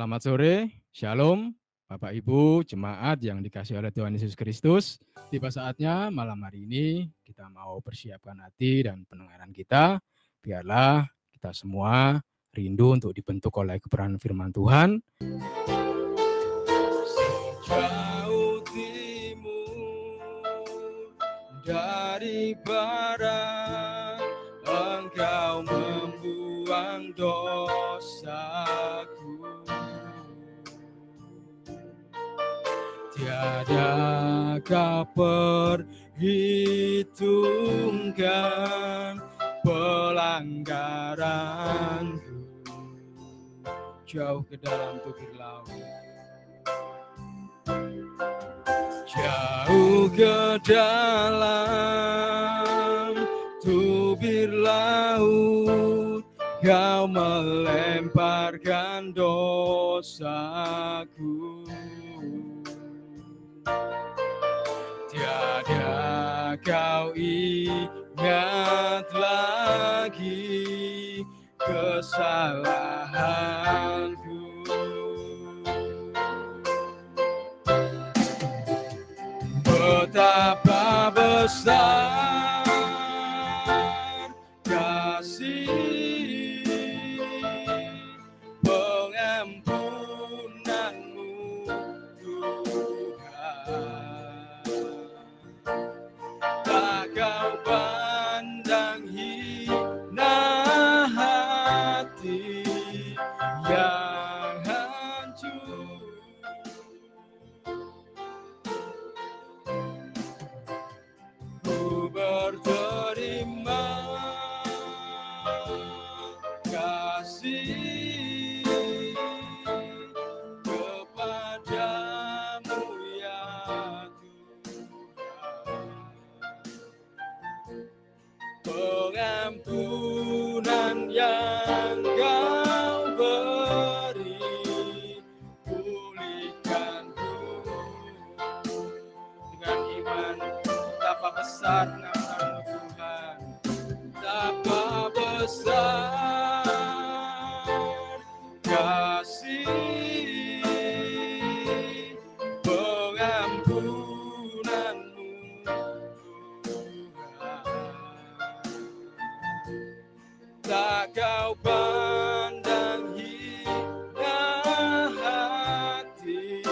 Selamat sore, Shalom, Bapak Ibu, jemaat yang dikasihi oleh Tuhan Yesus Kristus. Tiba saatnya malam hari ini kita mau persiapkan hati dan pendengaran kita. Biarlah kita semua rindu untuk dibentuk oleh kebenaran firman Tuhan. Sejauh timur dari barat, Engkau membuang dosaku. Tiada kau perhitungkan pelanggaranku, jauh ke dalam tubir laut, jauh ke dalam tubir laut, kau melemparkan dosaku. Tiada kau ingat lagi kesalahanku. Betapa besar kasih pengampunanmu, Tuhan. Tak kau pandang hina hati yang hancur. Ku berterima kasih kepadamu ya Tuhan. Pengampunan yang kau beri, pulihkanku dengan iman. Betapa besar pengampunanmu Tuhan, betapa besar kasih pengampunanmu Tuhan. Tak kau pandang hina hati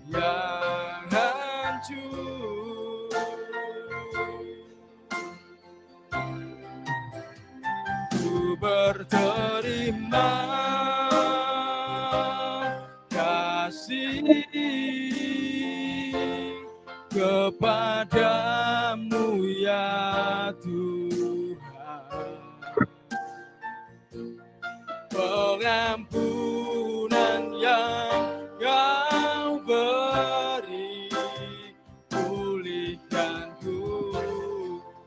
yang hancur. Ku berterima kasih kepadamu ya Tuhan. Pengampunan yang kau beri, pulihkanku.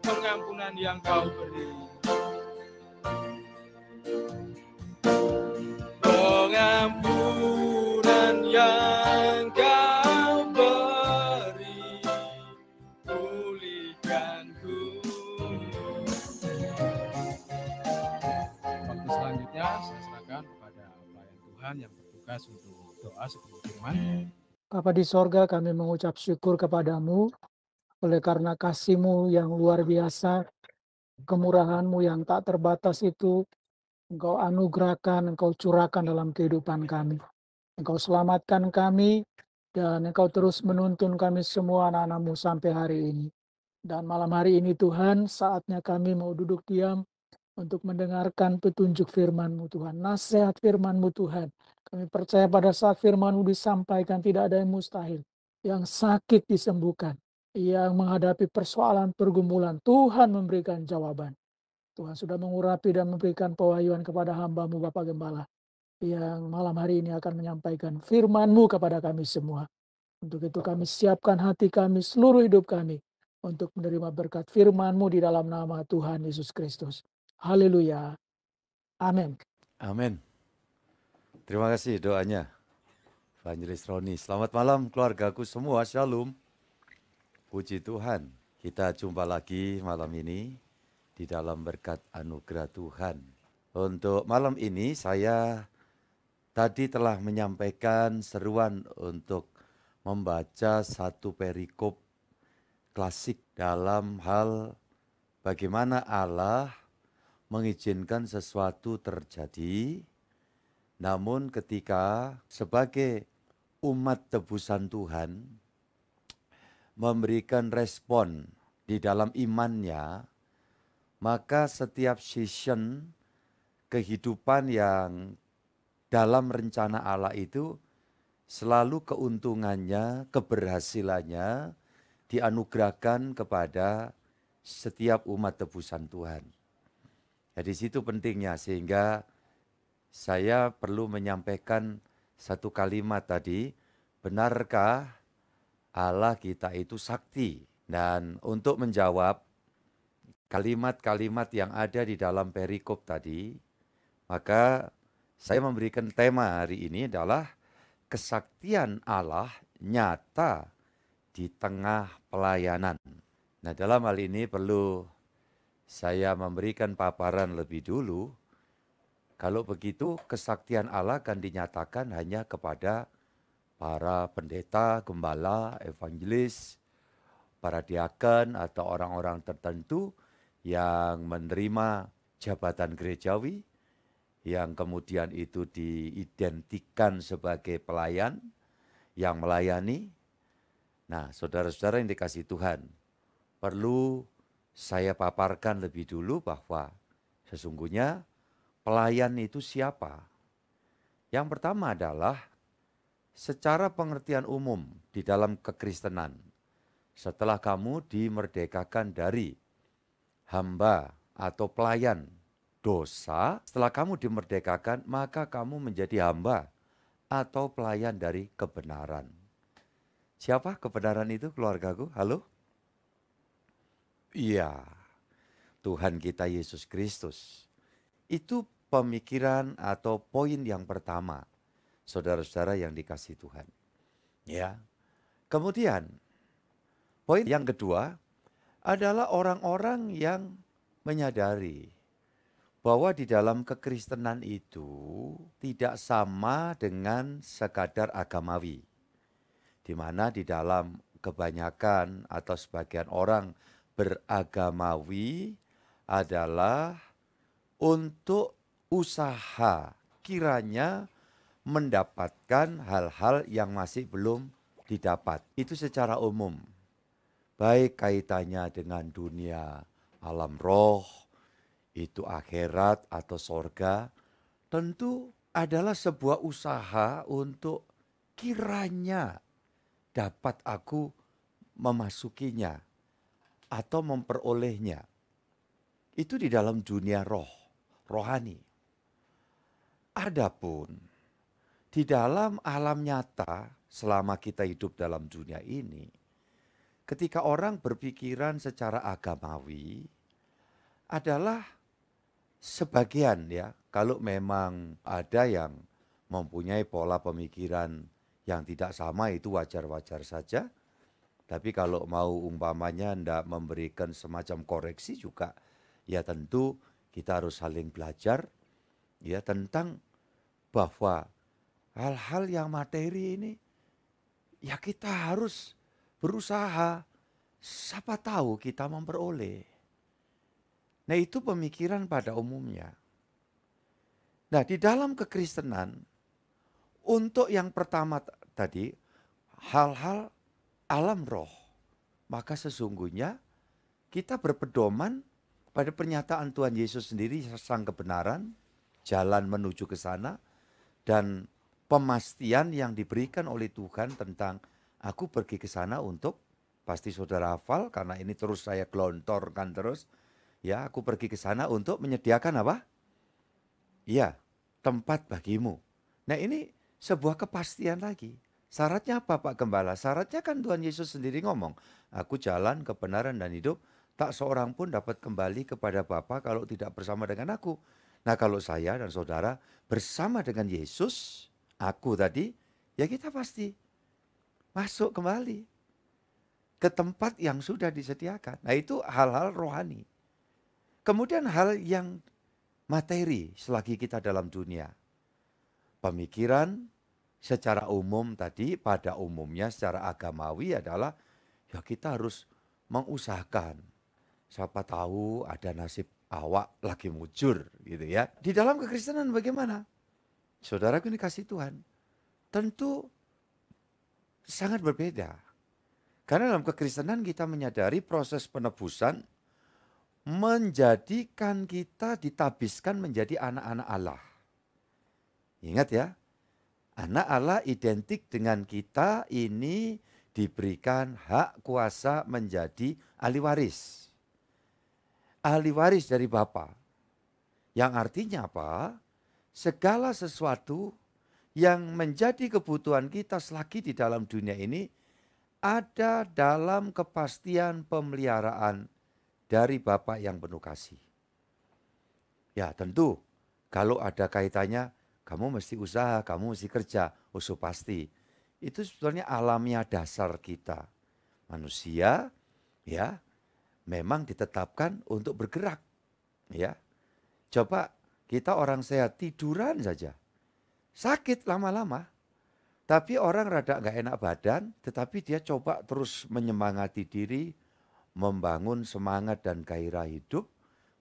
Pengampunan yang kau beri, pengampunan yang kau beri, pulihkanku. Waktu selanjutnya saya serahkan kepada pelayan Tuhan yang bertugas untuk doa sebelum firman. Bapa di sorga, kami mengucap syukur kepadamu oleh karena kasih-Mu yang luar biasa, kemurahan-Mu yang tak terbatas itu Engkau anugerahkan, Engkau curahkan dalam kehidupan kami. Engkau selamatkan kami dan Engkau terus menuntun kami semua anak-anak-Mu sampai hari ini. Dan malam hari ini Tuhan, saatnya kami mau duduk diam untuk mendengarkan petunjuk firman-Mu Tuhan, nasihat firman-Mu Tuhan. Kami percaya pada saat firman-Mu disampaikan tidak ada yang mustahil. Yang sakit disembuhkan, yang menghadapi persoalan pergumulan, Tuhan memberikan jawaban. Tuhan sudah mengurapi dan memberikan pewahyuan kepada hamba-Mu Bapak Gembala, yang malam hari ini akan menyampaikan firman-Mu kepada kami semua. Untuk itu kami siapkan hati kami, seluruh hidup kami, untuk menerima berkat firman-Mu di dalam nama Tuhan Yesus Kristus. Haleluya. Amin. Amin. Terima kasih doanya, Evangelis Roni. Selamat malam keluargaku semua, Shalom. Puji Tuhan, kita jumpa lagi malam ini di dalam berkat anugerah Tuhan. Untuk malam ini saya tadi telah menyampaikan seruan untuk membaca satu perikop klasik dalam hal bagaimana Allah mengizinkan sesuatu terjadi, namun ketika sebagai umat tebusan Tuhan memberikan respon di dalam imannya, maka setiap season kehidupan yang dalam rencana Allah itu selalu keuntungannya, keberhasilannya dianugerahkan kepada setiap umat tebusan Tuhan. Jadi situ pentingnya, sehingga saya perlu menyampaikan satu kalimat tadi, benarkah Allah kita itu sakti? Dan untuk menjawab kalimat-kalimat yang ada di dalam perikop tadi, maka saya memberikan tema hari ini adalah kesaktian Allah nyata di tengah pelayanan. Nah, dalam hal ini perlu saya memberikan paparan lebih dulu. Kalau begitu, kesaktian Allah akan dinyatakan hanya kepada para pendeta, gembala, evangelis, para diaken atau orang-orang tertentu yang menerima jabatan gerejawi, yang kemudian itu diidentikan sebagai pelayan, yang melayani. Nah, saudara-saudara yang dikasihi Tuhan, perlu saya paparkan lebih dulu bahwa sesungguhnya pelayan itu siapa? Yang pertama adalah secara pengertian umum di dalam kekristenan, setelah kamu dimerdekakan dari hamba atau pelayan dosa, setelah kamu dimerdekakan, maka kamu menjadi hamba atau pelayan dari kebenaran. Siapa kebenaran itu, keluargaku? Halo? Iya, Tuhan kita Yesus Kristus. Itu pemikiran atau poin yang pertama, saudara-saudara yang dikasihi Tuhan. Ya. Kemudian, poin yang kedua adalah orang-orang yang menyadari bahwa di dalam kekristenan itu tidak sama dengan sekadar agamawi. Di mana di dalam kebanyakan atau sebagian orang beragamawi adalah untuk usaha kiranya mendapatkan hal-hal yang masih belum didapat. Itu secara umum. Baik kaitannya dengan dunia alam roh, itu akhirat atau sorga, tentu adalah sebuah usaha untuk kiranya dapat aku memasukinya atau memperolehnya. Itu di dalam dunia rohani. Adapun di dalam alam nyata selama kita hidup dalam dunia ini, ketika orang berpikiran secara agamawi adalah sebagian, ya, kalau memang ada yang mempunyai pola pemikiran yang tidak sama itu wajar-wajar saja. Tapi kalau mau umpamanya hendak memberikan semacam koreksi juga, ya tentu kita harus saling belajar ya tentang bahwa hal-hal yang materi ini ya kita harus berusaha, siapa tahu kita memperoleh. Nah, itu pemikiran pada umumnya. Nah, di dalam kekristenan untuk yang pertama tadi hal-hal alam roh, maka sesungguhnya kita berpedoman pada pernyataan Tuhan Yesus sendiri, sang kebenaran, jalan menuju ke sana, dan pemastian yang diberikan oleh Tuhan tentang aku pergi ke sana untuk, pasti saudara hafal karena ini terus saya gelontorkan terus, ya, aku pergi ke sana untuk menyediakan apa? Ya, tempat bagimu. Nah, ini sebuah kepastian lagi. Syaratnya apa Pak Gembala? Syaratnya kan Tuhan Yesus sendiri ngomong, aku jalan, kebenaran dan hidup, tak seorang pun dapat kembali kepada Bapa kalau tidak bersama dengan aku. Nah, kalau saya dan saudara bersama dengan Yesus, aku tadi, ya kita pasti masuk kembali ke tempat yang sudah disediakan. Nah, itu hal-hal rohani. Kemudian hal yang materi selagi kita dalam dunia. pemikiran secara umum tadi, pada umumnya secara agamawi adalah ya kita harus mengusahakan. Siapa tahu ada nasib awak lagi mujur gitu ya. Di dalam kekristenan bagaimana? Saudaraku ini kasih Tuhan, tentu sangat berbeda. Karena dalam kekristenan kita menyadari proses penebusan menjadikan kita ditabiskan menjadi anak-anak Allah. Ingat ya, anak Allah identik dengan kita ini diberikan hak kuasa menjadi ahli waris. Ahli waris dari Bapa. Yang artinya apa? Segala sesuatu yang menjadi kebutuhan kita selagi di dalam dunia ini ada dalam kepastian pemeliharaan dari Bapa yang penuh kasih. Ya tentu, kalau ada kaitannya, kamu mesti usaha, kamu mesti kerja, usul pasti. Itu sebetulnya alamiah dasar kita. Manusia ya memang ditetapkan untuk bergerak. Ya, coba kita orang sehat tiduran saja, sakit lama-lama. Tapi orang rada nggak enak badan, tetapi dia coba terus menyemangati diri, membangun semangat dan gairah hidup,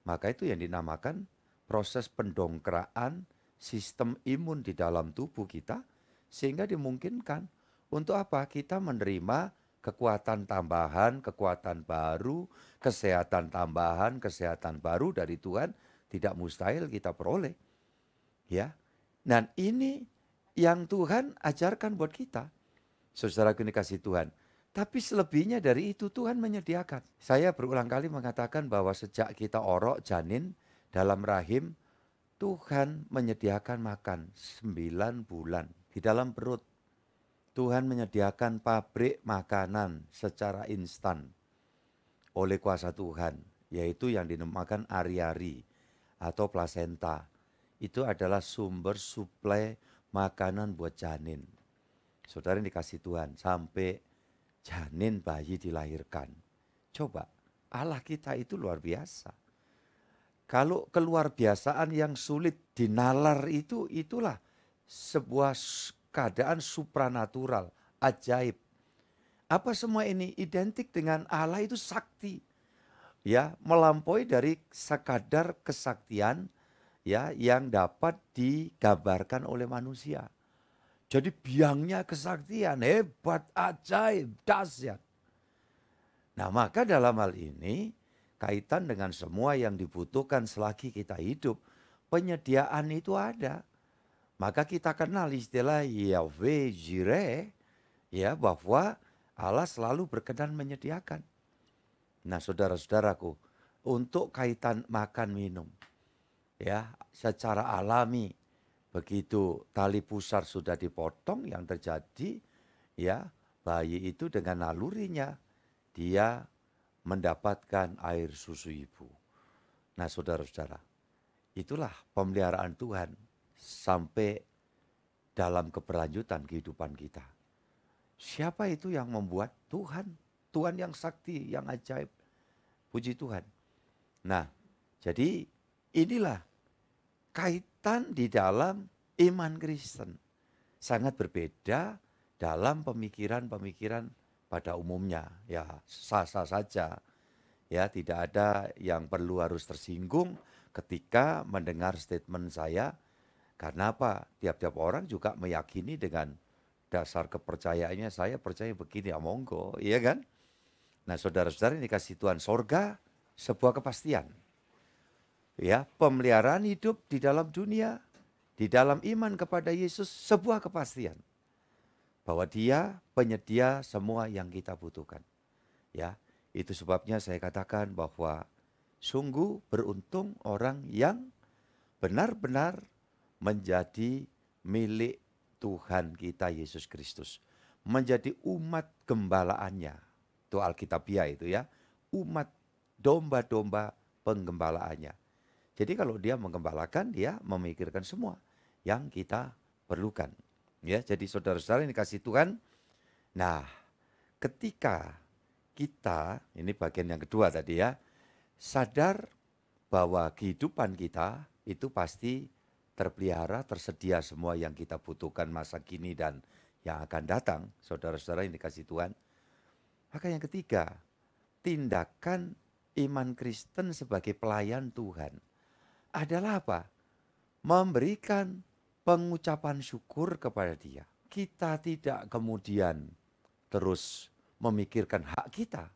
maka itu yang dinamakan proses pendongkeraan sistem imun di dalam tubuh kita, sehingga dimungkinkan untuk apa? Kita menerima kekuatan tambahan, kekuatan baru, kesehatan tambahan, kesehatan baru dari Tuhan, tidak mustahil kita peroleh. Ya, dan ini yang Tuhan ajarkan buat kita. Saudara ini kasih Tuhan. Tapi selebihnya dari itu Tuhan menyediakan. Saya berulang kali mengatakan bahwa sejak kita orok janin dalam rahim, Tuhan menyediakan makan 9 bulan di dalam perut. Tuhan menyediakan pabrik makanan secara instan oleh kuasa Tuhan, yaitu yang dinamakan ari-ari atau plasenta. Itu adalah sumber suplai makanan buat janin. Saudara dikasih Tuhan sampai janin bayi dilahirkan. Coba, Allah kita itu luar biasa. Kalau keluar biasaan yang sulit dinalar itulah sebuah keadaan supranatural, ajaib. Apa semua ini identik dengan Allah itu sakti. Ya, melampaui dari sekadar kesaktian ya yang dapat digambarkan oleh manusia. Jadi biangnya kesaktian, hebat, ajaib, dahsyat. Nah maka dalam hal ini kaitan dengan semua yang dibutuhkan selagi kita hidup, penyediaan itu ada. Maka kita kenal istilah Yahweh Jireh, ya, bahwa Allah selalu berkenan menyediakan. Nah saudara-saudaraku, untuk kaitan makan minum, ya secara alami, begitu tali pusar sudah dipotong, yang terjadi ya bayi itu dengan nalurinya dia mendapatkan air susu ibu. Nah saudara-saudara, itulah pemeliharaan Tuhan sampai dalam keberlanjutan kehidupan kita. Siapa itu yang membuat? Tuhan. Tuhan yang sakti, yang ajaib. Puji Tuhan. Nah, jadi inilah kaitan di dalam iman Kristen. Sangat berbeda dalam pemikiran-pemikiran pada umumnya. Ya, sah-sah saja. Ya, tidak ada yang perlu harus tersinggung ketika mendengar statement saya. Karena apa? Tiap-tiap orang juga meyakini dengan dasar kepercayaannya, saya percaya begini, ya monggo, iya kan? Nah saudara-saudara ini dikasih Tuhan, sorga sebuah kepastian. Ya, pemeliharaan hidup di dalam dunia, di dalam iman kepada Yesus, sebuah kepastian. Bahwa dia penyedia semua yang kita butuhkan. Ya, itu sebabnya saya katakan bahwa sungguh beruntung orang yang benar-benar menjadi milik Tuhan kita Yesus Kristus. Menjadi umat gembalaannya. Itu Alkitabiah itu ya. Umat domba-domba penggembalaannya. Jadi kalau dia menggembalakan, dia memikirkan semua yang kita perlukan. Ya, jadi saudara-saudara ini kasih Tuhan. Nah, ketika kita, ini bagian yang kedua tadi ya, sadar bahwa kehidupan kita itu pasti terpelihara, tersedia semua yang kita butuhkan masa kini dan yang akan datang, saudara-saudara yang dikasih Tuhan. Maka yang ketiga, tindakan iman Kristen sebagai pelayan Tuhan adalah apa? Memberikan pengucapan syukur kepada Dia. Kita tidak kemudian terus memikirkan hak kita.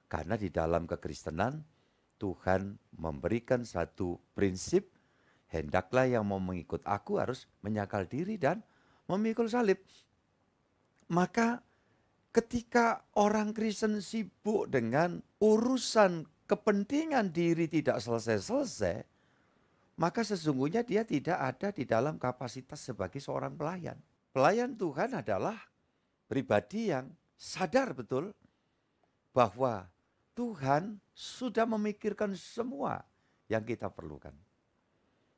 Karena di dalam kekristenan Tuhan memberikan satu prinsip, hendaklah yang mau mengikut aku harus menyangkal diri dan memikul salib. Maka ketika orang Kristen sibuk dengan urusan kepentingan diri tidak selesai-selesai, maka sesungguhnya dia tidak ada di dalam kapasitas sebagai seorang pelayan. Pelayan Tuhan adalah pribadi yang sadar betul bahwa Tuhan sudah memikirkan semua yang kita perlukan.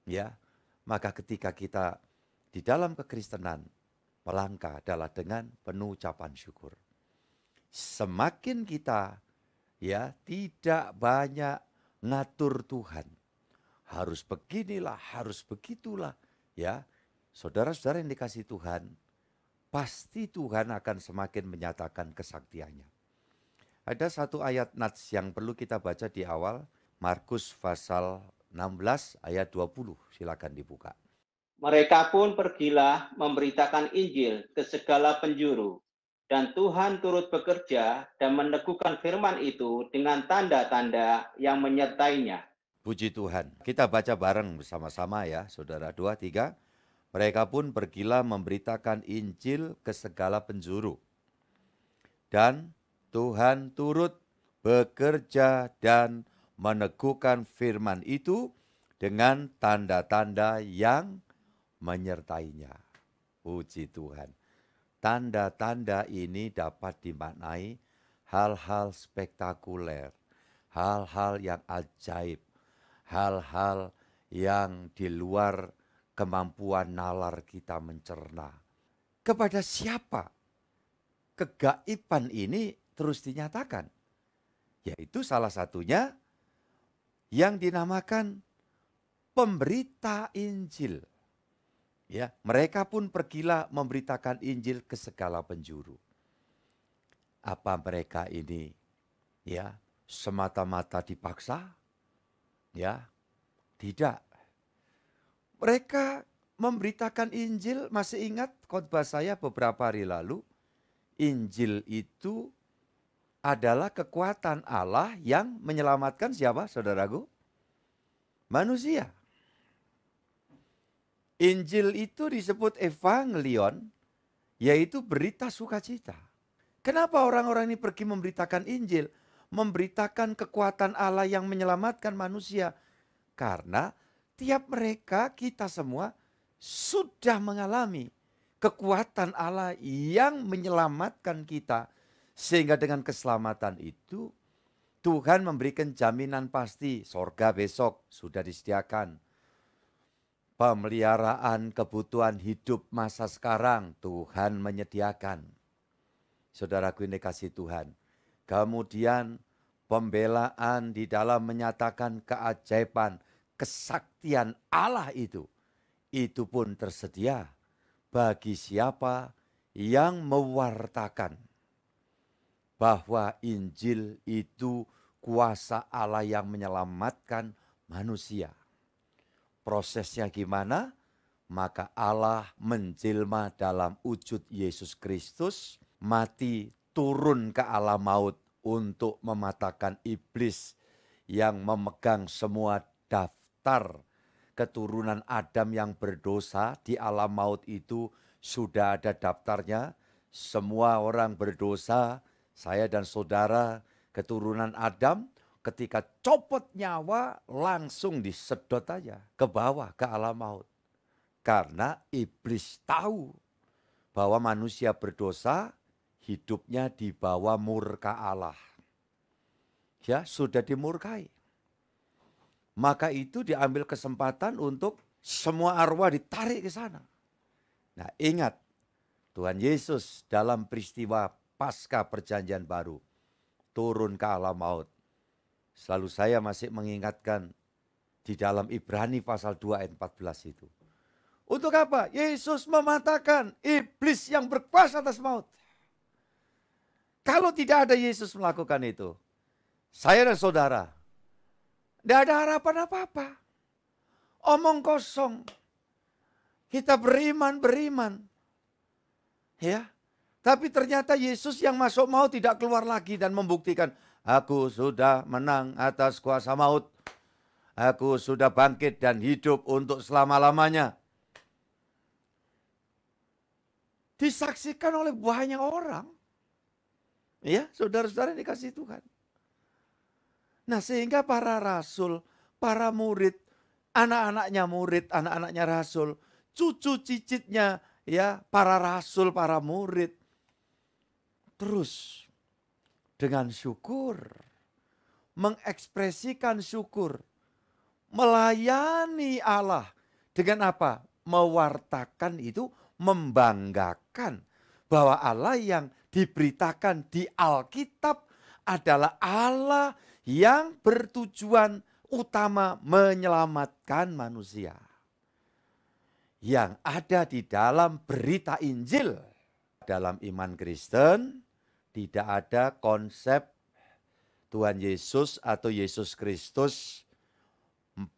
Ya, maka ketika kita di dalam kekristenan melangkah adalah dengan penuh ucapan syukur. Semakin kita ya tidak banyak ngatur Tuhan. Harus beginilah, harus begitulah, ya. Saudara-saudara yang dikasih Tuhan, pasti Tuhan akan semakin menyatakan kesaktiannya. Ada satu ayat nats yang perlu kita baca di awal, Markus pasal 16 ayat 20, silakan dibuka. Mereka pun pergilah memberitakan Injil ke segala penjuru, dan Tuhan turut bekerja dan meneguhkan firman itu dengan tanda-tanda yang menyertainya. Puji Tuhan. Kita baca bareng bersama-sama ya, saudara. 2, 3. Mereka pun pergilah memberitakan Injil ke segala penjuru. Dan Tuhan turut bekerja dan meneguhkan firman itu dengan tanda-tanda yang menyertainya. Puji Tuhan. Tanda-tanda ini dapat dimaknai hal-hal spektakuler, hal-hal yang ajaib, hal-hal yang di luar kemampuan nalar kita mencerna. Kepada siapa kegaiban ini terus dinyatakan? Yaitu salah satunya yang dinamakan pemberita Injil. Ya, mereka pun pergilah memberitakan Injil ke segala penjuru. Apa mereka ini ya semata-mata dipaksa? Ya, tidak. Mereka memberitakan Injil, masih ingat khotbah saya beberapa hari lalu? Injil itu adalah kekuatan Allah yang menyelamatkan siapa, saudaraku? Manusia. Injil itu disebut evangelion, yaitu berita sukacita. Kenapa orang-orang ini pergi memberitakan Injil? Memberitakan kekuatan Allah yang menyelamatkan manusia. Karena tiap mereka, kita semua sudah mengalami kekuatan Allah yang menyelamatkan kita. Sehingga dengan keselamatan itu Tuhan memberikan jaminan pasti sorga besok sudah disediakan. Pemeliharaan kebutuhan hidup masa sekarang Tuhan menyediakan. Saudaraku ini kasih Tuhan. Kemudian pembelaan di dalam menyatakan keajaiban, kesaktian Allah itu pun tersedia bagi siapa yang mewartakan bahwa Injil itu kuasa Allah yang menyelamatkan manusia. Prosesnya gimana? Maka Allah menjelma dalam wujud Yesus Kristus, mati turun ke alam maut untuk mematahkan iblis yang memegang semua daftar keturunan Adam yang berdosa. Di alam maut itu sudah ada daftarnya. Semua orang berdosa, saya dan saudara keturunan Adam, ketika copot nyawa langsung disedot aja ke bawah ke alam maut. Karena iblis tahu bahwa manusia berdosa, hidupnya di bawah murka Allah. Ya, sudah dimurkai. Maka itu diambil kesempatan untuk semua arwah ditarik ke sana. Nah, ingat Tuhan Yesus dalam peristiwa Paskah Perjanjian Baru turun ke alam maut. Selalu saya masih mengingatkan di dalam Ibrani pasal 2 ayat 14 itu. Untuk apa? Yesus mematahkan iblis yang berkuasa atas maut. Kalau tidak ada Yesus melakukan itu, saya dan saudara, tidak ada harapan apa-apa. Omong kosong. Kita beriman. Ya. Tapi ternyata Yesus yang masuk maut tidak keluar lagi dan membuktikan, aku sudah menang atas kuasa maut. Aku sudah bangkit dan hidup untuk selama-lamanya. Disaksikan oleh banyak orang. Ya, saudara-saudara yang dikasihi Tuhan. Nah, sehingga para rasul, para murid, anak-anaknya rasul, cucu cicitnya ya, para rasul, para murid, terus dengan syukur, mengekspresikan syukur, melayani Allah dengan apa? Mewartakan itu, membanggakan bahwa Allah yang diberitakan di Alkitab adalah Allah yang bertujuan utama menyelamatkan manusia. Yang ada di dalam berita Injil. Dalam iman Kristen tidak ada konsep Tuhan Yesus atau Yesus Kristus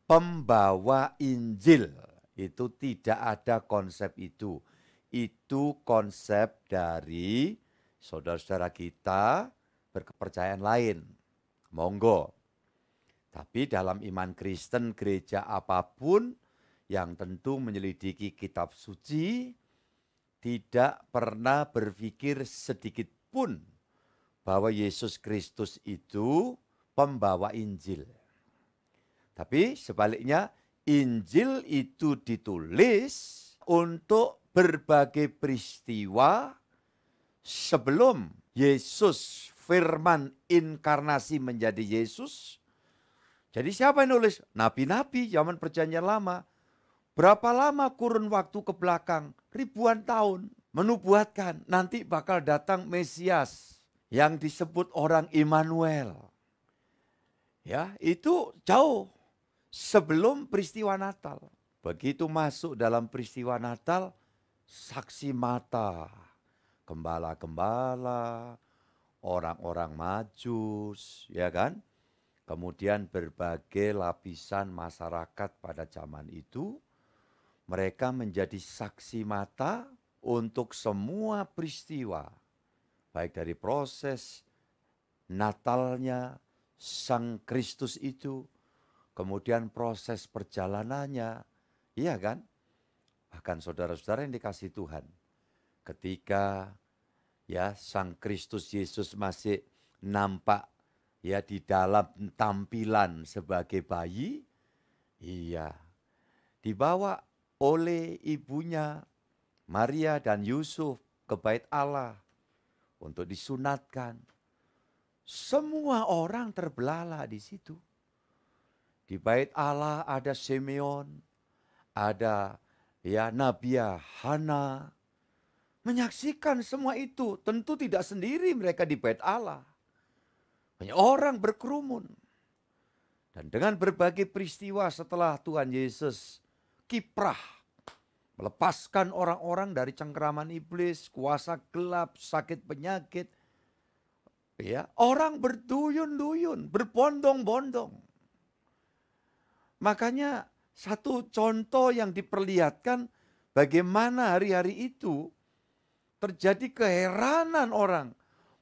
pembawa Injil. Itu tidak ada konsep itu. Itu konsep dari saudara-saudara kita berkepercayaan lain. Monggo. Tapi dalam iman Kristen gereja apapun yang tentu menyelidiki kitab suci tidak pernah berpikir sedikit pun bahwa Yesus Kristus itu pembawa Injil. Tapi sebaliknya Injil itu ditulis untuk berbagai peristiwa sebelum Yesus firman inkarnasi menjadi Yesus. Jadi siapa yang nulis? Nabi-nabi zaman perjanjian lama. Berapa lama kurun waktu ke belakang? Ribuan tahun. Menubuatkan nanti bakal datang Mesias yang disebut orang Immanuel. Ya, itu jauh sebelum peristiwa Natal. Begitu masuk dalam peristiwa Natal, saksi mata, gembala-gembala, orang-orang Majus, ya kan? Kemudian berbagai lapisan masyarakat pada zaman itu, mereka menjadi saksi mata untuk semua peristiwa. Baik dari proses Natalnya Sang Kristus itu, kemudian proses perjalanannya, iya kan? Bahkan saudara-saudara yang dikasihi Tuhan, ketika ya Sang Kristus Yesus masih nampak ya di dalam tampilan sebagai bayi, iya, dibawa oleh ibunya Maria dan Yusuf ke bait Allah untuk disunatkan. Semua orang terbelalak di situ. Di bait Allah ada Simeon, ada ya Nabiah Hana, menyaksikan semua itu. Tentu tidak sendiri mereka di bait Allah. Banyak orang berkerumun. Dan dengan berbagai peristiwa setelah Tuhan Yesus kiprah, melepaskan orang-orang dari cengkeraman iblis, kuasa gelap, sakit penyakit. Ya, orang berduyun-duyun, berbondong-bondong. Makanya satu contoh yang diperlihatkan bagaimana hari-hari itu terjadi keheranan orang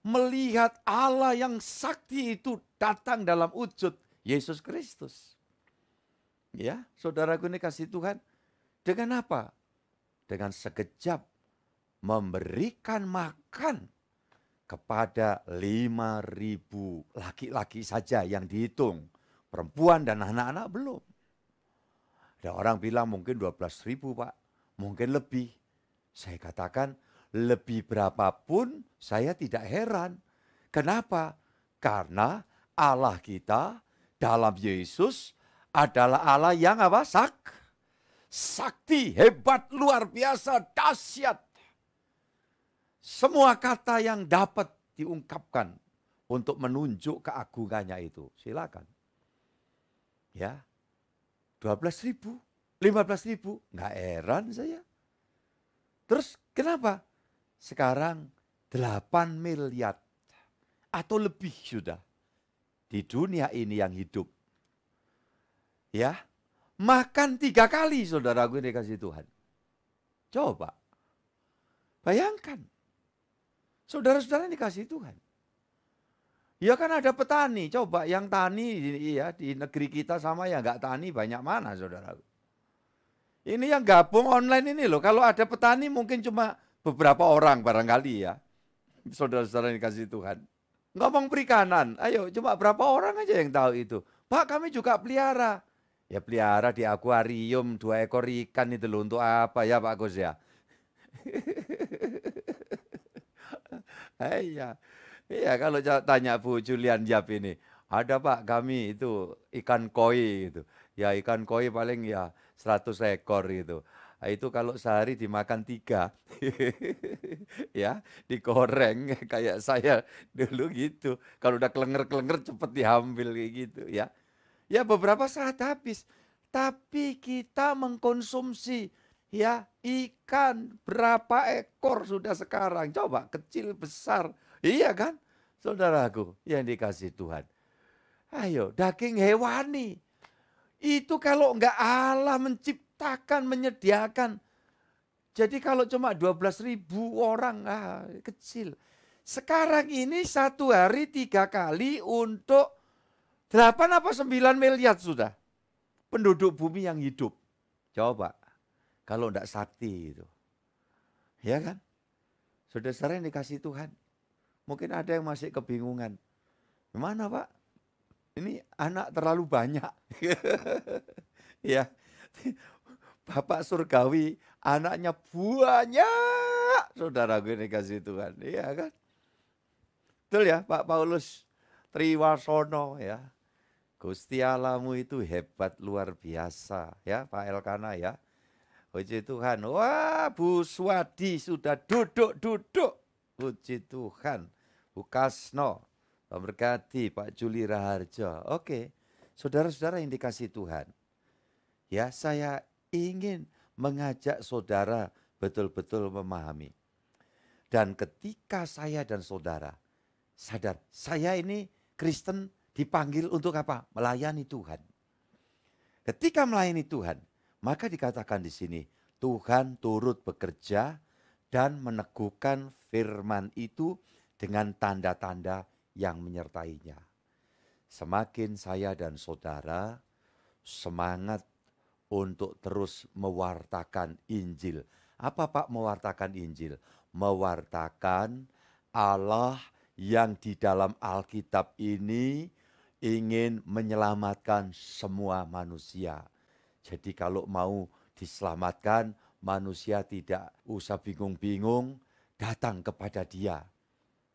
melihat Allah yang sakti itu datang dalam wujud Yesus Kristus. Ya, saudaraku ini kasih Tuhan, dengan apa? Dengan sekejap memberikan makan kepada 5.000 laki-laki saja yang dihitung. Perempuan dan anak-anak belum. Ada orang bilang mungkin 12.000 Pak, mungkin lebih. Saya katakan lebih berapapun saya tidak heran. Kenapa? Karena Allah kita dalam Yesus adalah Allah yang apa? Sakti, hebat, luar biasa, dahsyat. Semua kata yang dapat diungkapkan untuk menunjuk keagungannya itu. Silakan. Ya, 12.000. 15.000, nggak heran saya. Terus kenapa? Sekarang 8 miliar atau lebih sudah di dunia ini yang hidup. Ya, makan 3 kali saudaraku yang dikasih Tuhan. Coba, bayangkan. Saudara-saudara yang dikasih Tuhan. Ya kan ada petani, coba yang tani ya, di negeri kita sama yang nggak tani banyak mana saudaraku. Ini yang gabung online ini loh, kalau ada petani mungkin cuma beberapa orang barangkali ya. Saudara-saudara yang dikasih Tuhan. Ngomong perikanan, ayo cuma berapa orang aja yang tahu itu. Pak kami juga pelihara. Ya pelihara di akuarium 2 ekor ikan itu loh, untuk apa ya Pak Gus ya. Iya, iya kalau tanya Bu Julian Yap ini, ada Pak kami itu ikan koi gitu. Ya ikan koi paling ya 100 ekor gitu. Nah, itu kalau sehari dimakan 3, ya digoreng kayak saya dulu gitu. Kalau udah kelenger-kelenger cepet diambil kayak gitu ya. Ya beberapa saat habis, tapi kita mengkonsumsi ya ikan berapa ekor sudah sekarang. Coba kecil besar, iya kan saudaraku yang dikasih Tuhan. Ayo daging hewani. Itu kalau enggak Allah menciptakan, menyediakan. Jadi kalau cuma 12.000 orang, kecil. Sekarang ini 1 hari 3 kali untuk 8 apa 9 miliar sudah. Penduduk bumi yang hidup. Coba, kalau enggak sakti itu. Ya kan? Saudara-saudara yang dikasih Tuhan. Mungkin ada yang masih kebingungan. Gimana Pak? Ini anak terlalu banyak. Ya, Bapak surgawi anaknya banyak. Saudara gue dikasih Tuhan. Iya kan? Betul ya Pak Paulus Triwasono ya. Gusti Allahmu itu hebat luar biasa ya Pak Elkana ya. Puji Tuhan. Wah Bu Swadi sudah duduk-duduk. Puji Tuhan. Bu Kasno. Memberkati Pak Juli Raharjo. Oke, saudara-saudara yang dikasih Tuhan. Ya, saya ingin mengajak saudara betul-betul memahami. Dan ketika saya dan saudara sadar, saya ini Kristen dipanggil untuk apa? Melayani Tuhan. Ketika melayani Tuhan, maka dikatakan di sini, Tuhan turut bekerja dan meneguhkan firman itu dengan tanda-tanda yang menyertainya. Semakin saya dan saudara semangat untuk terus mewartakan Injil. Apa Pak mewartakan Injil? Mewartakan Allah yang di dalam Alkitab ini ingin menyelamatkan semua manusia. Jadi kalau mau diselamatkan, manusia tidak usah bingung-bingung, datang kepada Dia.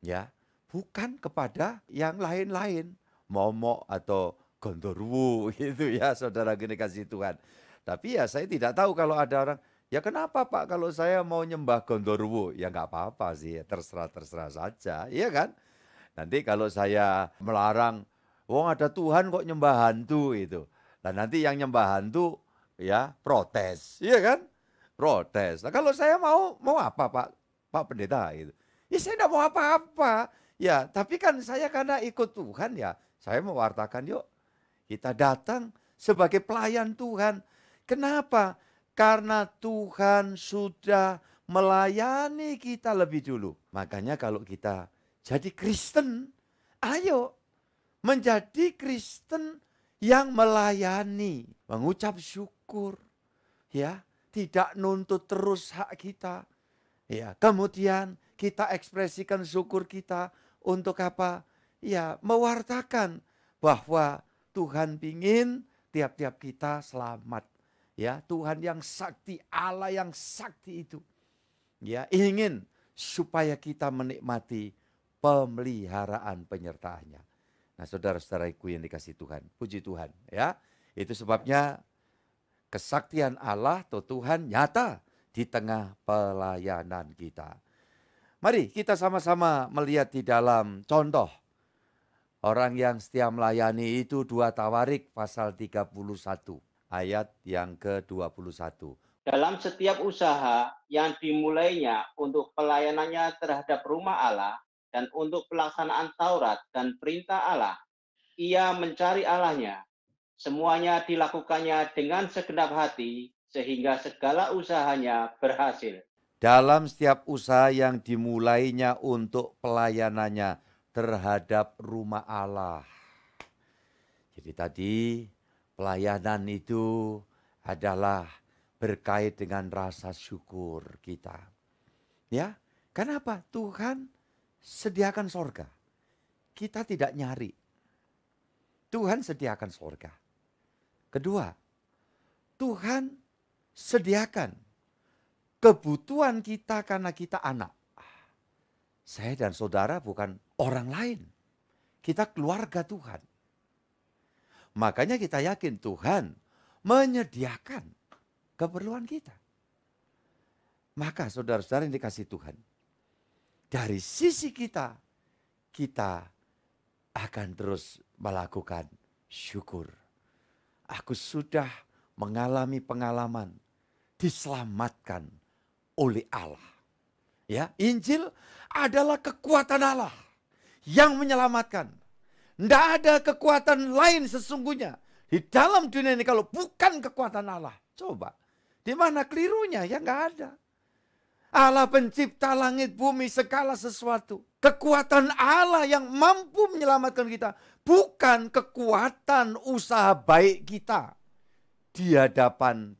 Ya. Bukan kepada yang lain-lain, momok atau gondorwo gitu ya saudara gini kasih Tuhan. Tapi ya saya tidak tahu kalau ada orang, ya kenapa Pak kalau saya mau nyembah gondorwo? Ya nggak apa-apa sih, terserah saja, iya kan? Nanti kalau saya melarang, wong ada Tuhan kok nyembah hantu itu. Nah nanti yang nyembah hantu ya protes, iya kan? Protes. Nah kalau saya mau apa Pak Pendeta gitu. Ya saya tidak mau apa-apa. Ya, tapi kan saya karena ikut Tuhan ya, saya mewartakan yuk. Kita datang sebagai pelayan Tuhan. Kenapa? Karena Tuhan sudah melayani kita lebih dulu. Makanya kalau kita jadi Kristen, ayo menjadi Kristen yang melayani, mengucap syukur. Ya, tidak nuntut terus hak kita. Ya, kemudian kita ekspresikan syukur kita. Untuk apa? Ya mewartakan bahwa Tuhan pingin tiap-tiap kita selamat. Ya Tuhan yang sakti, Allah yang sakti itu. Ya ingin supaya kita menikmati pemeliharaan penyertaannya. Nah saudara-saudaraku yang dikasih Tuhan, puji Tuhan ya. Itu sebabnya kesaktian Allah atau Tuhan nyata di tengah pelayanan kita. Mari kita sama-sama melihat di dalam contoh orang yang setia melayani itu 2 Tawarik pasal 31 ayat yang ke-21. Dalam setiap usaha yang dimulainya untuk pelayanannya terhadap rumah Allah dan untuk pelaksanaan Taurat dan perintah Allah, ia mencari Allahnya. Semuanya dilakukannya dengan segenap hati sehingga segala usahanya berhasil. Dalam setiap usaha yang dimulainya untuk pelayanannya terhadap rumah Allah. Jadi tadi pelayanan itu adalah berkait dengan rasa syukur kita. Ya, kenapa? Tuhan sediakan sorga. Kita tidak nyari. Tuhan sediakan sorga. Kedua, Tuhan sediakan kebutuhan kita karena kita anak. Saya dan saudara bukan orang lain. Kita keluarga Tuhan. Makanya kita yakin Tuhan menyediakan keperluan kita. Maka saudara-saudara yang dikasihi Tuhan, dari sisi kita, kita akan terus melakukan syukur. Aku sudah mengalami pengalaman diselamatkan oleh Allah. Ya, Injil adalah kekuatan Allah yang menyelamatkan. Tidak ada kekuatan lain sesungguhnya di dalam dunia ini kalau bukan kekuatan Allah. Coba, di mana kelirunya? Ya nggak ada. Allah pencipta langit, bumi, segala sesuatu. Kekuatan Allah yang mampu menyelamatkan kita. Bukan kekuatan usaha baik kita di hadapan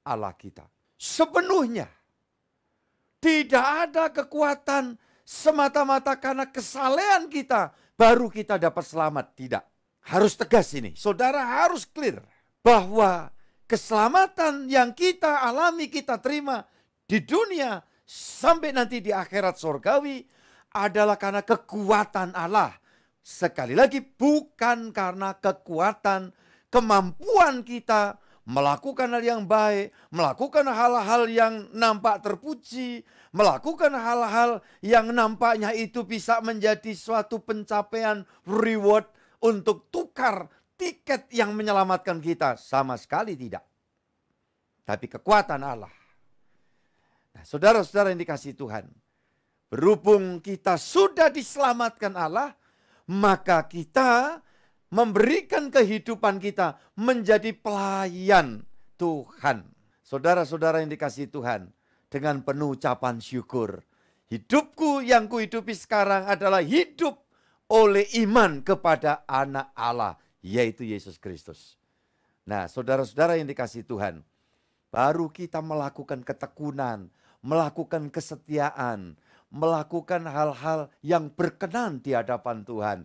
Allah kita. Sepenuhnya. Tidak ada kekuatan semata-mata karena kesalehan kita baru kita dapat selamat. Tidak. Harus tegas ini. Saudara harus clear bahwa keselamatan yang kita alami, kita terima di dunia sampai nanti di akhirat surgawi adalah karena kekuatan Allah. Sekali lagi bukan karena kekuatan, kemampuan kita melakukan hal yang baik, melakukan hal-hal yang nampak terpuji, melakukan hal-hal yang nampaknya itu bisa menjadi suatu pencapaian reward untuk tukar tiket yang menyelamatkan kita. Sama sekali tidak. Tapi kekuatan Allah. Nah, saudara-saudara yang dikasihi Tuhan, berhubung kita sudah diselamatkan Allah, maka kita memberikan kehidupan kita menjadi pelayan Tuhan. Saudara-saudara yang dikasihi Tuhan, dengan penuh ucapan syukur, hidupku yang kuhidupi sekarang adalah hidup oleh iman kepada anak Allah, yaitu Yesus Kristus. Nah, saudara-saudara yang dikasihi Tuhan, baru kita melakukan ketekunan, melakukan kesetiaan, melakukan hal-hal yang berkenan di hadapan Tuhan.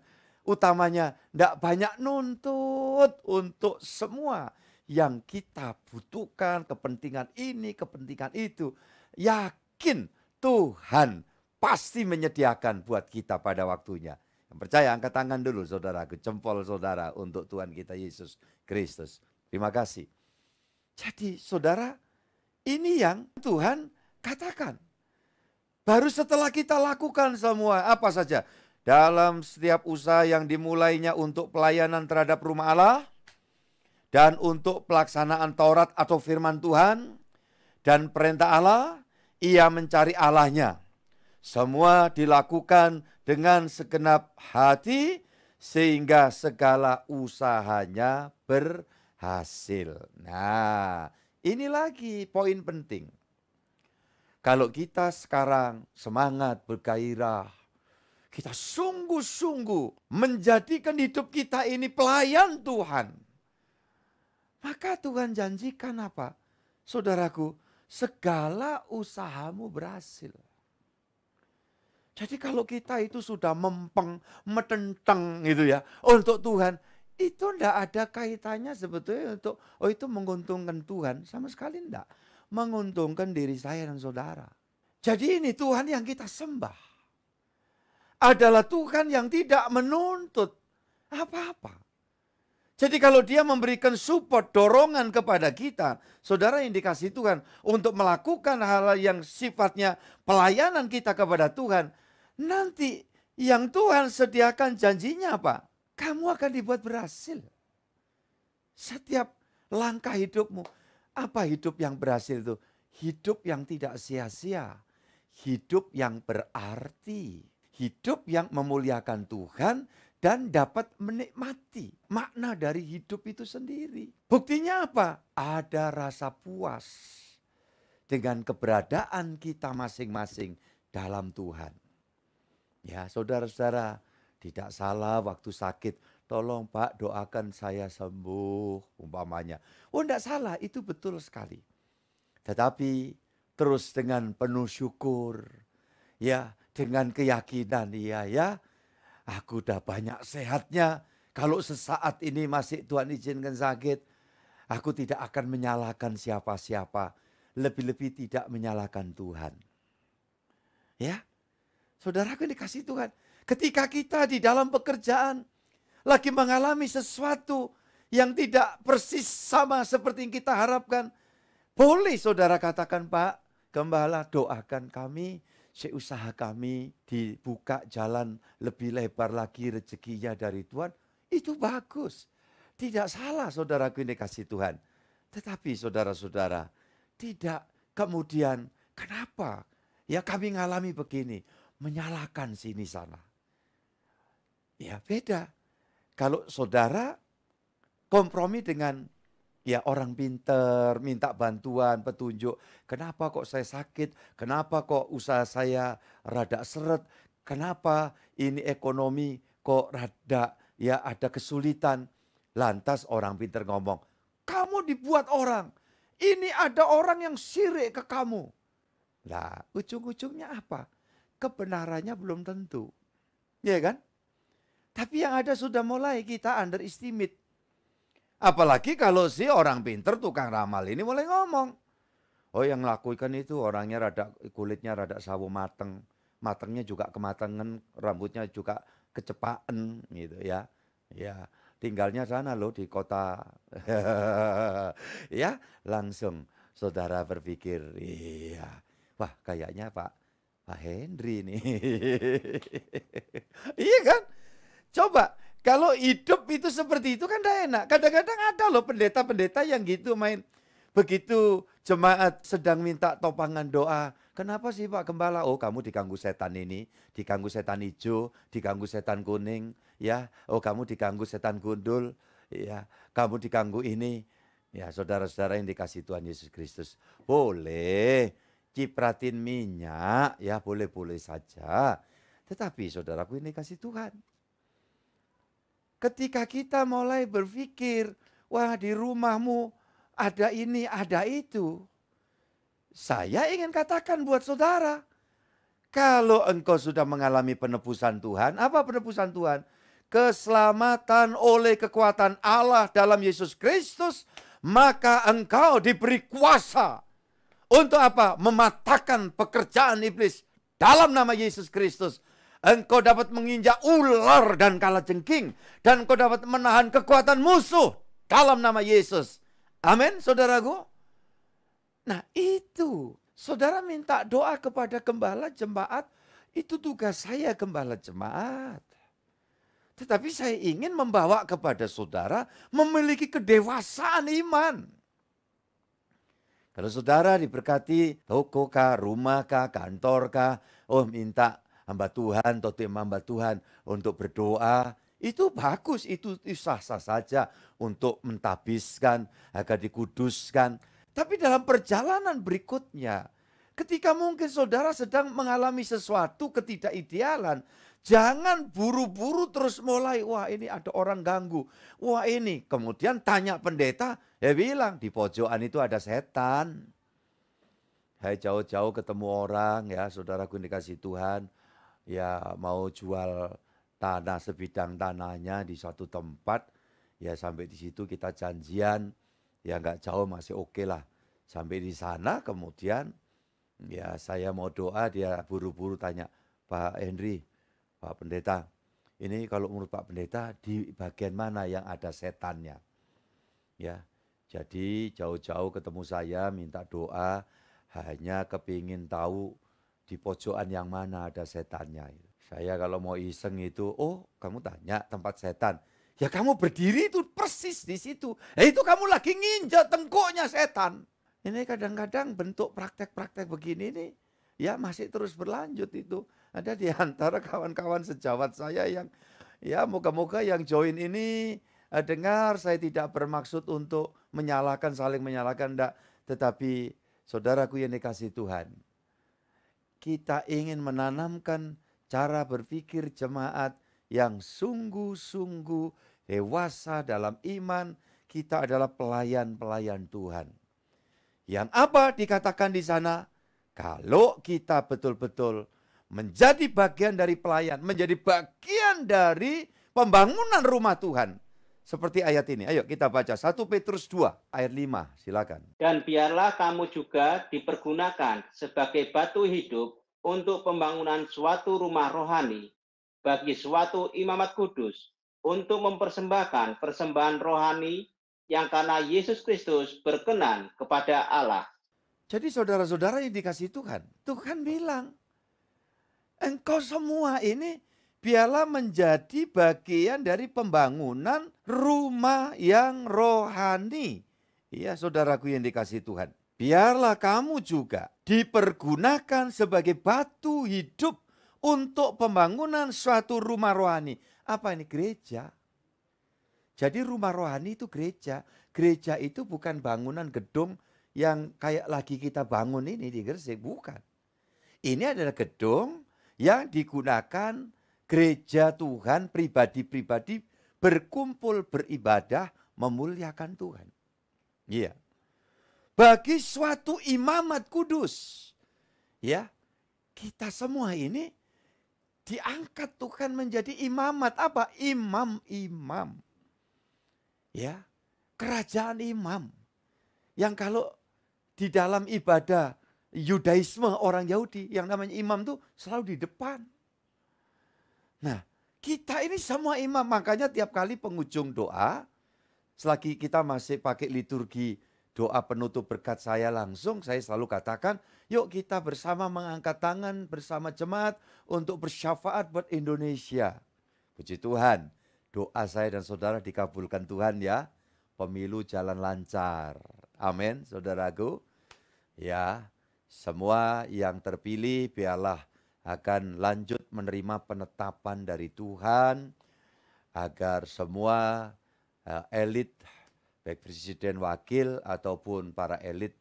Utamanya tidak banyak nuntut untuk semua yang kita butuhkan, kepentingan ini, kepentingan itu. Yakin Tuhan pasti menyediakan buat kita pada waktunya. Yang percaya angkat tangan dulu saudaraku, jempol saudara untuk Tuhan kita Yesus Kristus. Terima kasih. Jadi saudara, ini yang Tuhan katakan. Baru setelah kita lakukan semua apa saja. Dalam setiap usaha yang dimulainya untuk pelayanan terhadap rumah Allah. Dan untuk pelaksanaan Taurat atau firman Tuhan. Dan perintah Allah. Ia mencari Allahnya. Semua dilakukan dengan segenap hati. Sehingga segala usahanya berhasil. Nah, ini lagi poin penting. Kalau kita sekarang semangat, bergairah, kita sungguh-sungguh menjadikan hidup kita ini pelayan Tuhan. Maka Tuhan janjikan apa? Saudaraku, segala usahamu berhasil. Jadi kalau kita itu sudah mempeng, metenteng gitu ya, untuk Tuhan, itu enggak ada kaitannya sebetulnya untuk, oh itu menguntungkan Tuhan. Sama sekali enggak. Menguntungkan diri saya dan saudara. Jadi ini Tuhan yang kita sembah. Adalah Tuhan yang tidak menuntut apa-apa. Jadi kalau dia memberikan support, dorongan kepada kita, saudara yang dikasihi Tuhan, untuk melakukan hal yang sifatnya pelayanan kita kepada Tuhan, nanti yang Tuhan sediakan janjinya apa? Kamu akan dibuat berhasil. Setiap langkah hidupmu. Apa hidup yang berhasil itu? Hidup yang tidak sia-sia. Hidup yang berarti. Hidup yang memuliakan Tuhan dan dapat menikmati makna dari hidup itu sendiri. Buktinya apa? Ada rasa puas dengan keberadaan kita masing-masing dalam Tuhan. Ya, saudara-saudara, tidak salah waktu sakit, tolong Pak doakan saya sembuh umpamanya. Oh, tidak salah, itu betul sekali. Tetapi terus dengan penuh syukur, ya, dengan keyakinan, ya, aku udah banyak sehatnya. Kalau sesaat ini masih Tuhan izinkan sakit, aku tidak akan menyalahkan siapa-siapa. Lebih-lebih tidak menyalahkan Tuhan. Ya, saudaraku dikasih Tuhan. Ketika kita di dalam pekerjaan lagi mengalami sesuatu yang tidak persis sama seperti yang kita harapkan, boleh saudara katakan, Pak Gembala doakan kami, usaha kami dibuka jalan lebih lebar lagi rezekinya dari Tuhan. Itu bagus. Tidak salah saudaraku ini kasih Tuhan. Tetapi saudara-saudara, tidak kemudian kenapa ya kami ngalami begini, menyalahkan sini sana. Ya beda. Kalau saudara kompromi dengan ya orang pinter, minta bantuan, petunjuk. Kenapa kok saya sakit? Kenapa kok usaha saya rada seret? Kenapa ini ekonomi kok rada ya ada kesulitan? Lantas orang pinter ngomong, kamu dibuat orang. Ini ada orang yang sirik ke kamu. Nah, ujung-ujungnya apa? Kebenarannya belum tentu. Ya kan? Tapi yang ada sudah mulai kita underestimate. Apalagi kalau si orang pinter tukang ramal ini mulai ngomong. Oh yang melakukan itu orangnya kulitnya rada sawo mateng. Matengnya juga kematangan, rambutnya juga kecepaan gitu ya. Ya, tinggalnya sana loh di kota. Ya, langsung saudara berpikir, iya. Wah, kayaknya Pak Henry nih. Iya kan? Coba kalau hidup itu seperti itu kan tidak enak. Kadang-kadang ada loh pendeta-pendeta yang gitu main. Begitu jemaat sedang minta topangan doa. Kenapa sih Pak Gembala? Oh kamu diganggu setan ini, diganggu setan hijau, diganggu setan kuning. Ya, oh kamu diganggu setan gundul. Ya, kamu diganggu ini. Ya saudara-saudara yang dikasih Tuhan Yesus Kristus. Boleh cipratin minyak, ya boleh-boleh saja. Tetapi saudaraku ini kasih Tuhan. Ketika kita mulai berpikir, wah di rumahmu ada ini, ada itu. Saya ingin katakan buat saudara, kalau engkau sudah mengalami penebusan Tuhan, apa penebusan Tuhan? Keselamatan oleh kekuatan Allah dalam Yesus Kristus, maka engkau diberi kuasa. Untuk apa? Mematahkan pekerjaan iblis dalam nama Yesus Kristus. Engkau dapat menginjak ular dan kalajengking. Dan engkau dapat menahan kekuatan musuh dalam nama Yesus. Amin, saudaraku. Nah itu, saudara minta doa kepada gembala jemaat. Itu tugas saya gembala jemaat. Tetapi saya ingin membawa kepada saudara memiliki kedewasaan iman. Kalau saudara diberkati toko kah, rumah kah, kantor kah, oh minta hamba Tuhan atau tim hamba Tuhan untuk berdoa, itu bagus, itu sah-sah saja untuk mentabiskan, agar dikuduskan. Tapi dalam perjalanan berikutnya, ketika mungkin saudara sedang mengalami sesuatu ketidakidealan, jangan buru-buru terus mulai, wah ini ada orang ganggu, wah ini. Kemudian tanya pendeta, dia bilang di pojokan itu ada setan. Hai jauh-jauh ketemu orang ya, saudaraku dikasih Tuhan, ya mau jual tanah sebidang tanahnya di suatu tempat, ya sampai di situ kita janjian, ya nggak jauh masih oke lah. Sampai di sana kemudian ya saya mau doa, dia buru-buru tanya, Pak Henry, Pak Pendeta, ini kalau menurut Pak Pendeta di bagian mana yang ada setannya? Ya, jadi jauh-jauh ketemu saya minta doa, hanya kepingin tahu di pojokan yang mana ada setannya. Saya kalau mau iseng itu, oh kamu tanya tempat setan. Ya kamu berdiri itu persis di situ. Nah itu kamu lagi nginjak tengkuknya setan. Ini kadang-kadang bentuk praktek-praktek begini nih, ya masih terus berlanjut itu. Ada di antara kawan-kawan sejawat saya yang, ya moga-moga yang join ini dengar, saya tidak bermaksud untuk menyalahkan, saling menyalahkan, enggak. Tetapi saudaraku yang dikasihi Tuhan, kita ingin menanamkan cara berpikir jemaat yang sungguh-sungguh dewasa dalam iman. Kita adalah pelayan-pelayan Tuhan. Yang apa dikatakan di sana? Kalau kita betul-betul menjadi bagian dari pelayan, menjadi bagian dari pembangunan rumah Tuhan. Seperti ayat ini. Ayo kita baca 1 Petrus 2 ayat 5. Silakan. Dan biarlah kamu juga dipergunakan sebagai batu hidup untuk pembangunan suatu rumah rohani bagi suatu imamat kudus untuk mempersembahkan persembahan rohani yang karena Yesus Kristus berkenan kepada Allah. Jadi saudara-saudara yang dikasihi Tuhan, Tuhan bilang, engkau semua ini biarlah menjadi bagian dari pembangunan rumah yang rohani. Iya saudaraku yang dikasihi Tuhan. Biarlah kamu juga dipergunakan sebagai batu hidup untuk pembangunan suatu rumah rohani. Apa ini? Gereja. Jadi rumah rohani itu gereja. Gereja itu bukan bangunan gedung yang kayak lagi kita bangun ini di Gresik. Bukan. Ini adalah gedung yang digunakan gereja Tuhan, pribadi-pribadi berkumpul beribadah memuliakan Tuhan. Iya. Bagi suatu imamat kudus. Ya. Kita semua ini diangkat Tuhan menjadi imamat. Apa? Imam-imam. Ya. Kerajaan imam. Yang kalau di dalam ibadah Yudaisme orang Yahudi yang namanya imam tuh selalu di depan. Nah, kita ini semua imam, makanya tiap kali penghujung doa, selagi kita masih pakai liturgi doa penutup berkat saya langsung, saya selalu katakan, yuk kita bersama mengangkat tangan bersama jemaat untuk bersyafaat buat Indonesia. Puji Tuhan, doa saya dan saudara dikabulkan Tuhan ya, pemilu jalan lancar. Amin, saudaraku. Ya, semua yang terpilih biarlah akan lanjut menerima penetapan dari Tuhan agar semua elit baik presiden, wakil ataupun para elit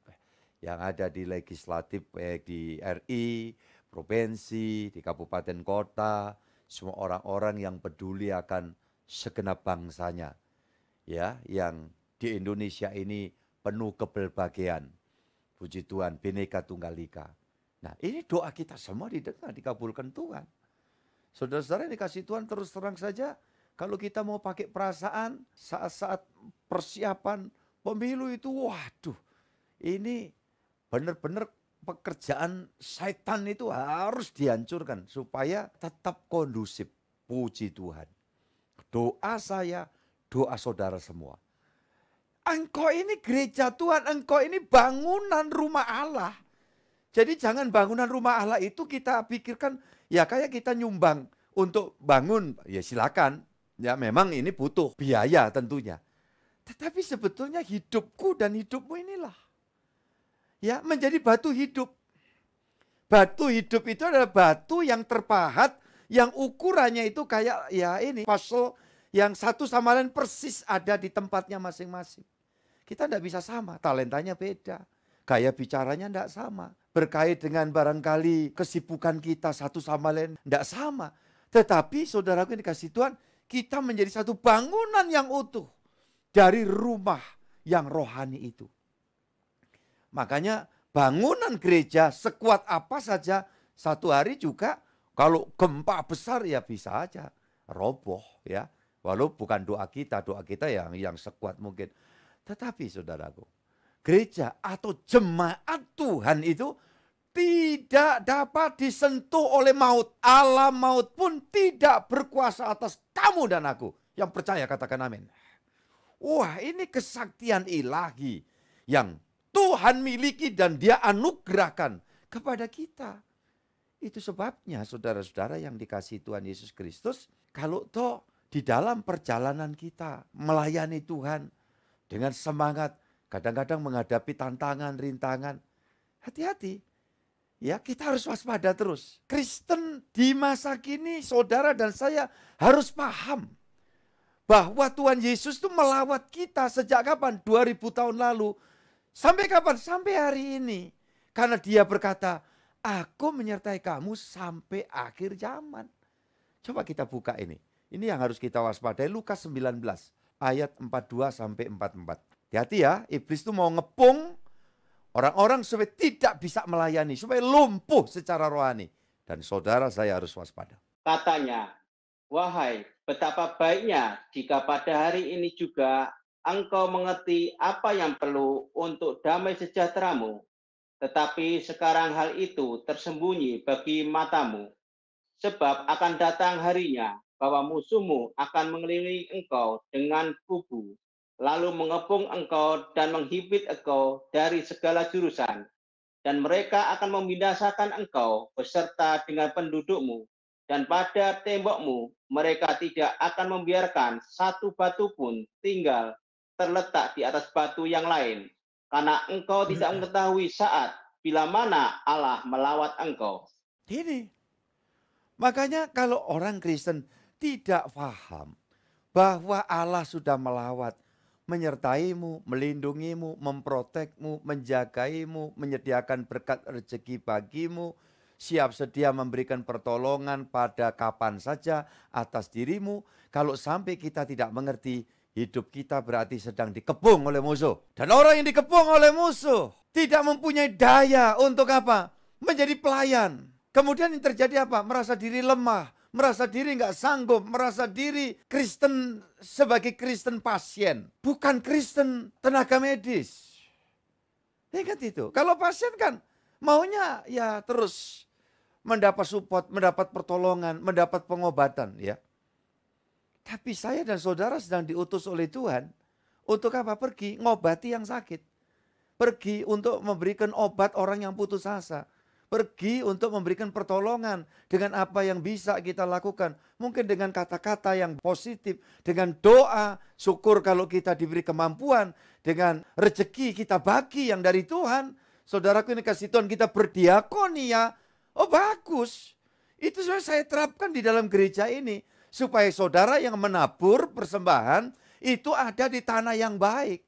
yang ada di legislatif baik di RI, provinsi, di kabupaten kota, semua orang-orang yang peduli akan segenap bangsanya ya, yang di Indonesia ini penuh keberbahagiaan. Puji Tuhan, Bhinneka Tunggal Ika. Nah ini doa kita semua didengar, dikabulkan Tuhan. Saudara-saudara yang dikasih Tuhan, terus terang saja, kalau kita mau pakai perasaan saat-saat persiapan pemilu itu, waduh, ini benar-benar pekerjaan setan itu harus dihancurkan supaya tetap kondusif. Puji Tuhan. Doa saya, doa saudara semua. Engkau ini gereja Tuhan, engkau ini bangunan rumah Allah. Jadi jangan bangunan rumah Allah itu kita pikirkan, ya kayak kita nyumbang untuk bangun, ya silakan. Ya memang ini butuh biaya tentunya. Tetapi sebetulnya hidupku dan hidupmu inilah. Ya menjadi batu hidup. Batu hidup itu adalah batu yang terpahat, yang ukurannya itu kayak ya ini, puzzle yang satu sama lain persis ada di tempatnya masing-masing. Kita tidak bisa sama, talentanya beda, gaya bicaranya tidak sama. Berkait dengan barangkali kesibukan kita satu sama lain tidak sama. Tetapi saudaraku yang dikasih Tuhan, kita menjadi satu bangunan yang utuh dari rumah yang rohani itu. Makanya bangunan gereja sekuat apa saja, satu hari juga kalau gempa besar ya bisa aja roboh ya. Walau bukan doa kita yang sekuat mungkin. Tetapi saudaraku, gereja atau jemaat Tuhan itu tidak dapat disentuh oleh maut. Alam maut pun tidak berkuasa atas kamu dan aku. Yang percaya katakan amin. Wah, ini kesaktian ilahi yang Tuhan miliki dan Dia anugerahkan kepada kita. Itu sebabnya saudara-saudara yang dikasihi Tuhan Yesus Kristus, kalau toh di dalam perjalanan kita melayani Tuhan dengan semangat, kadang-kadang menghadapi tantangan, rintangan. Hati-hati. Ya, kita harus waspada terus. Kristen di masa kini, saudara dan saya harus paham bahwa Tuhan Yesus itu melawat kita sejak kapan? 2000 tahun lalu. Sampai kapan? Sampai hari ini. Karena dia berkata, aku menyertai kamu sampai akhir zaman. Coba kita buka ini. Ini yang harus kita waspadai. Lukas 19 ayat 42 sampai 44. Hati-hati ya, iblis itu mau ngepung orang-orang supaya tidak bisa melayani, supaya lumpuh secara rohani. Dan saudara saya harus waspada. Katanya, wahai betapa baiknya jika pada hari ini juga engkau mengerti apa yang perlu untuk damai sejahteramu. Tetapi sekarang hal itu tersembunyi bagi matamu. Sebab akan datang harinya bahwa musuhmu akan mengelilingi engkau dengan kubu, lalu mengepung engkau dan menghimpit engkau dari segala jurusan. Dan mereka akan membinasakan engkau beserta dengan pendudukmu. Dan pada tembokmu mereka tidak akan membiarkan satu batu pun tinggal terletak di atas batu yang lain. Karena engkau tidak mengetahui saat bila mana Allah melawat engkau. Ini. Makanya kalau orang Kristen tidak paham bahwa Allah sudah melawat, menyertaimu, melindungimu, memprotekmu, menjagaimu, menyediakan berkat rezeki bagimu, siap sedia memberikan pertolongan pada kapan saja atas dirimu. Kalau sampai kita tidak mengerti, hidup kita berarti sedang dikepung oleh musuh. Dan orang yang dikepung oleh musuh tidak mempunyai daya untuk apa? Menjadi pelayan. Kemudian yang terjadi apa? Merasa diri lemah, merasa diri nggak sanggup, merasa diri Kristen sebagai Kristen pasien, bukan Kristen tenaga medis. Ingat itu. Kalau pasien kan maunya ya terus mendapat support, mendapat pertolongan, mendapat pengobatan ya. Tapi saya dan saudara sedang diutus oleh Tuhan untuk apa? Pergi ngobati yang sakit. Pergi untuk memberikan obat orang yang putus asa. Pergi untuk memberikan pertolongan dengan apa yang bisa kita lakukan. Mungkin dengan kata-kata yang positif, dengan doa, syukur kalau kita diberi kemampuan, dengan rezeki kita bagi yang dari Tuhan. Saudaraku ini kasih Tuhan kita berdiakonia. Oh bagus, itu sudah saya terapkan di dalam gereja ini. Supaya saudara yang menabur persembahan itu ada di tanah yang baik.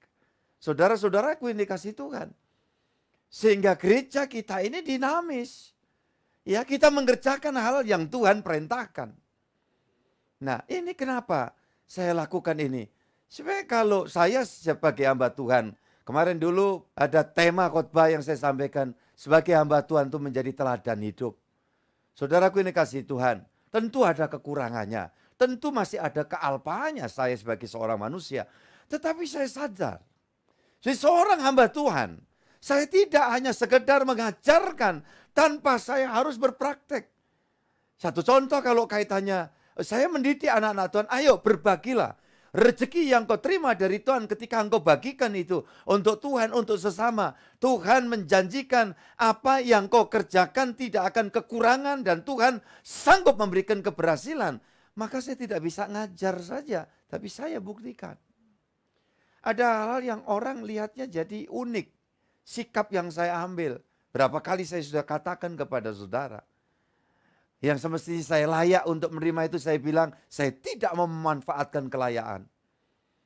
Saudara-saudaraku ini kasih Tuhan. Sehingga gereja kita ini dinamis. Ya, kita mengerjakan hal yang Tuhan perintahkan. Nah, ini kenapa saya lakukan ini? Supaya kalau saya sebagai hamba Tuhan, kemarin dulu ada tema khotbah yang saya sampaikan, sebagai hamba Tuhan itu menjadi teladan hidup. Saudaraku ini kasih Tuhan, tentu ada kekurangannya. Tentu masih ada kealpaannya saya sebagai seorang manusia. Tetapi saya sadar, seorang hamba Tuhan, saya tidak hanya sekedar mengajarkan tanpa saya harus berpraktek. Satu contoh kalau kaitannya, saya mendidik anak-anak Tuhan, ayo berbagilah. Rezeki yang kau terima dari Tuhan ketika engkau bagikan itu untuk Tuhan, untuk sesama. Tuhan menjanjikan apa yang kau kerjakan tidak akan kekurangan dan Tuhan sanggup memberikan keberhasilan. Maka saya tidak bisa ngajar saja, tapi saya buktikan. Ada hal-hal yang orang lihatnya jadi unik. Sikap yang saya ambil. Berapa kali saya sudah katakan kepada saudara. Yang semestinya saya layak untuk menerima itu saya bilang, saya tidak mau memanfaatkan kelayaan.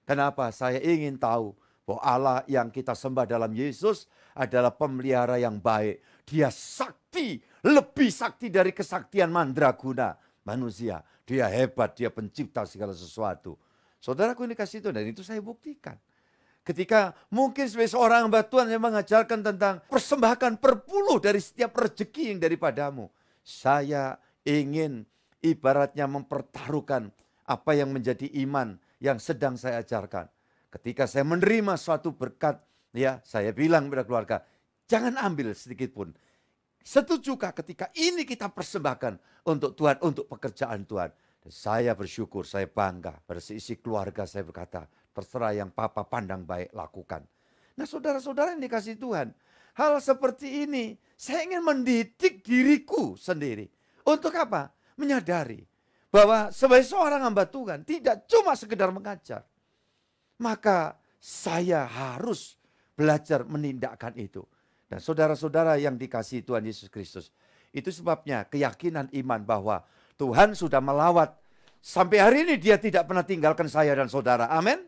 Kenapa? Saya ingin tahu bahwa Allah yang kita sembah dalam Yesus adalah pemelihara yang baik. Dia sakti, lebih sakti dari kesaktian mandraguna manusia. Dia hebat, dia pencipta segala sesuatu. Saudaraku ini kasih itu, dan itu saya buktikan. Ketika mungkin sebagai seorang hamba Tuhan yang mengajarkan tentang persembahkan perpuluh dari setiap rezeki yang daripadamu. Saya ingin ibaratnya mempertaruhkan apa yang menjadi iman yang sedang saya ajarkan. Ketika saya menerima suatu berkat, ya saya bilang kepada keluarga, jangan ambil sedikit pun. Setujukah ketika ini kita persembahkan untuk Tuhan, untuk pekerjaan Tuhan. Dan saya bersyukur, saya bangga. Pada sisi keluarga saya berkata, terserah yang Papa pandang baik lakukan. Nah saudara-saudara yang dikasih Tuhan, hal seperti ini saya ingin mendidik diriku sendiri. Untuk apa? Menyadari bahwa sebagai seorang hamba Tuhan tidak cuma sekedar mengajar. Maka saya harus belajar menindakkan itu. Dan saudara-saudara yang dikasihi Tuhan Yesus Kristus, itu sebabnya keyakinan iman bahwa Tuhan sudah melawat. Sampai hari ini dia tidak pernah tinggalkan saya dan saudara. Amin.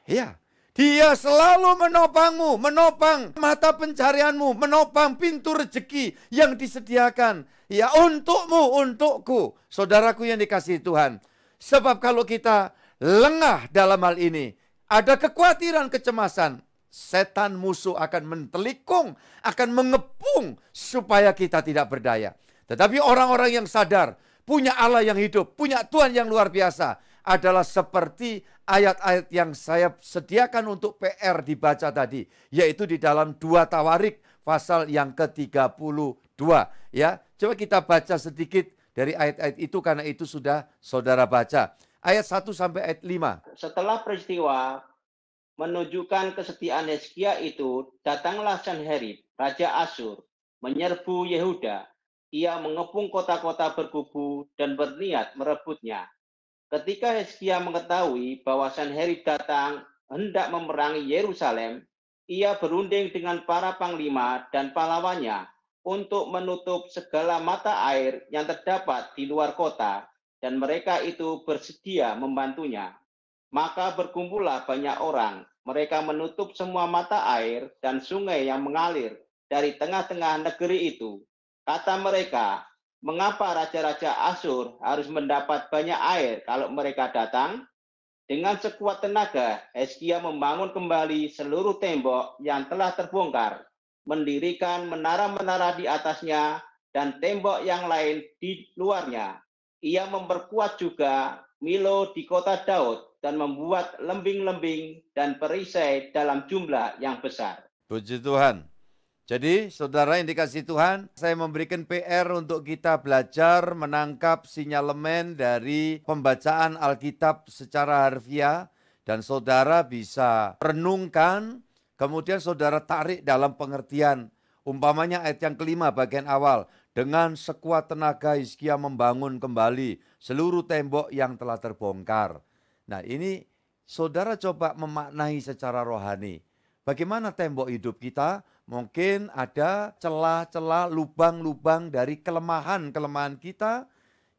Ya, dia selalu menopangmu, menopang mata pencarianmu, menopang pintu rezeki yang disediakan. Ya, untukmu, untukku, saudaraku yang dikasihi Tuhan. Sebab kalau kita lengah dalam hal ini, ada kekhawatiran, kecemasan, setan musuh akan mentelikung, akan mengepung supaya kita tidak berdaya. Tetapi orang-orang yang sadar, punya Allah yang hidup, punya Tuhan yang luar biasa, adalah seperti ayat-ayat yang saya sediakan untuk PR dibaca tadi, yaitu di dalam 2 Tawarik pasal yang ke-32. Ya, coba kita baca sedikit dari ayat-ayat itu karena itu sudah saudara baca. Ayat 1 sampai ayat 5. Setelah peristiwa menunjukkan kesetiaan Hizkia itu, datanglah Sanherib, Raja Asyur, menyerbu Yehuda. Ia mengepung kota-kota berkubu dan berniat merebutnya. Ketika Hizkia mengetahui bahwa Sanherib datang hendak memerangi Yerusalem, ia berunding dengan para panglima dan pahlawannya untuk menutup segala mata air yang terdapat di luar kota, dan mereka itu bersedia membantunya. Maka berkumpullah banyak orang, mereka menutup semua mata air dan sungai yang mengalir dari tengah-tengah negeri itu. Kata mereka, mengapa raja-raja Asyur harus mendapat banyak air kalau mereka datang? Dengan sekuat tenaga, Hizkia membangun kembali seluruh tembok yang telah terbongkar, mendirikan menara-menara di atasnya dan tembok yang lain di luarnya. Ia memperkuat juga Milo di kota Daud dan membuat lembing-lembing dan perisai dalam jumlah yang besar. Puji Tuhan. Jadi saudara yang dikasihi Tuhan, saya memberikan PR untuk kita belajar menangkap sinyalemen dari pembacaan Alkitab secara harfiah. Dan saudara bisa renungkan, kemudian saudara tarik dalam pengertian. Umpamanya ayat yang kelima bagian awal. Dengan sekuat tenaga Hizkia membangun kembali seluruh tembok yang telah terbongkar. Nah ini saudara coba memaknai secara rohani. Bagaimana tembok hidup kita? Mungkin ada celah-celah, lubang-lubang dari kelemahan-kelemahan kita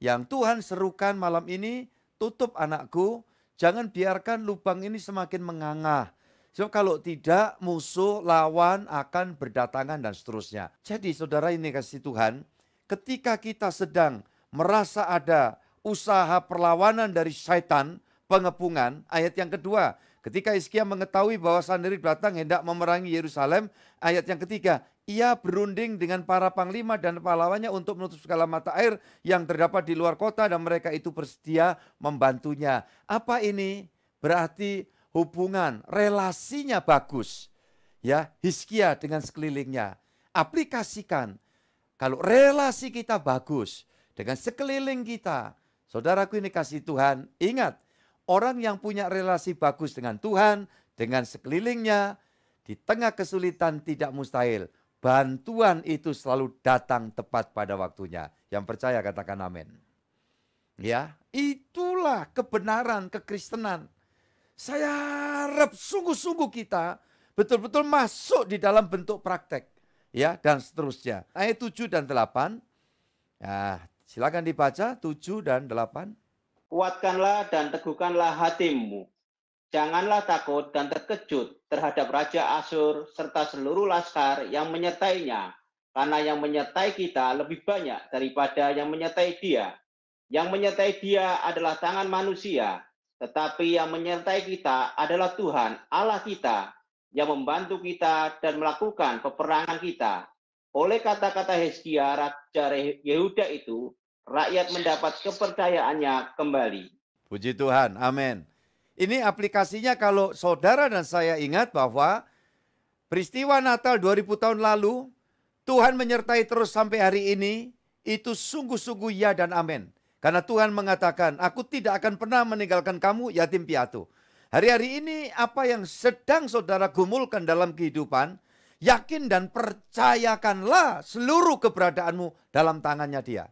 yang Tuhan serukan malam ini, tutup anakku, jangan biarkan lubang ini semakin mengangah. So, kalau tidak, musuh, lawan akan berdatangan dan seterusnya. Jadi saudara ini kasih Tuhan, ketika kita sedang merasa ada usaha perlawanan dari syaitan, pengepungan, ayat yang kedua, ketika Hizkia mengetahui bahwa Sanherib datang hendak memerangi Yerusalem, ayat yang ketiga, ia berunding dengan para panglima dan pahlawannya untuk menutup segala mata air yang terdapat di luar kota dan mereka itu bersedia membantunya. Apa ini? Berarti hubungan, relasinya bagus. Ya, Hizkia dengan sekelilingnya. Aplikasikan. Kalau relasi kita bagus dengan sekeliling kita, saudaraku ini kasih Tuhan, ingat, orang yang punya relasi bagus dengan Tuhan, dengan sekelilingnya, di tengah kesulitan tidak mustahil. Bantuan itu selalu datang tepat pada waktunya. Yang percaya katakan amin. Ya, itulah kebenaran kekristenan. Saya harap sungguh-sungguh kita betul-betul masuk di dalam bentuk praktek. Ya, dan seterusnya. Ayat 7 dan 8. Nah, silakan dibaca 7 dan 8. Kuatkanlah dan teguhkanlah hatimu. Janganlah takut dan terkejut terhadap Raja Asyur serta seluruh laskar yang menyertainya. Karena yang menyertai kita lebih banyak daripada yang menyertai dia. Yang menyertai dia adalah tangan manusia. Tetapi yang menyertai kita adalah Tuhan Allah kita yang membantu kita dan melakukan peperangan kita. Oleh kata-kata Hizkia, Raja Yehuda itu, rakyat mendapat kepercayaannya kembali. Puji Tuhan, amin. Ini aplikasinya kalau saudara dan saya ingat bahwa peristiwa Natal 2000 tahun lalu, Tuhan menyertai terus sampai hari ini, itu sungguh-sungguh ya dan amin. Karena Tuhan mengatakan, aku tidak akan pernah meninggalkan kamu yatim piatu. Hari-hari ini apa yang sedang saudara gumulkan dalam kehidupan, yakin dan percayakanlah seluruh keberadaanmu dalam tangannya dia.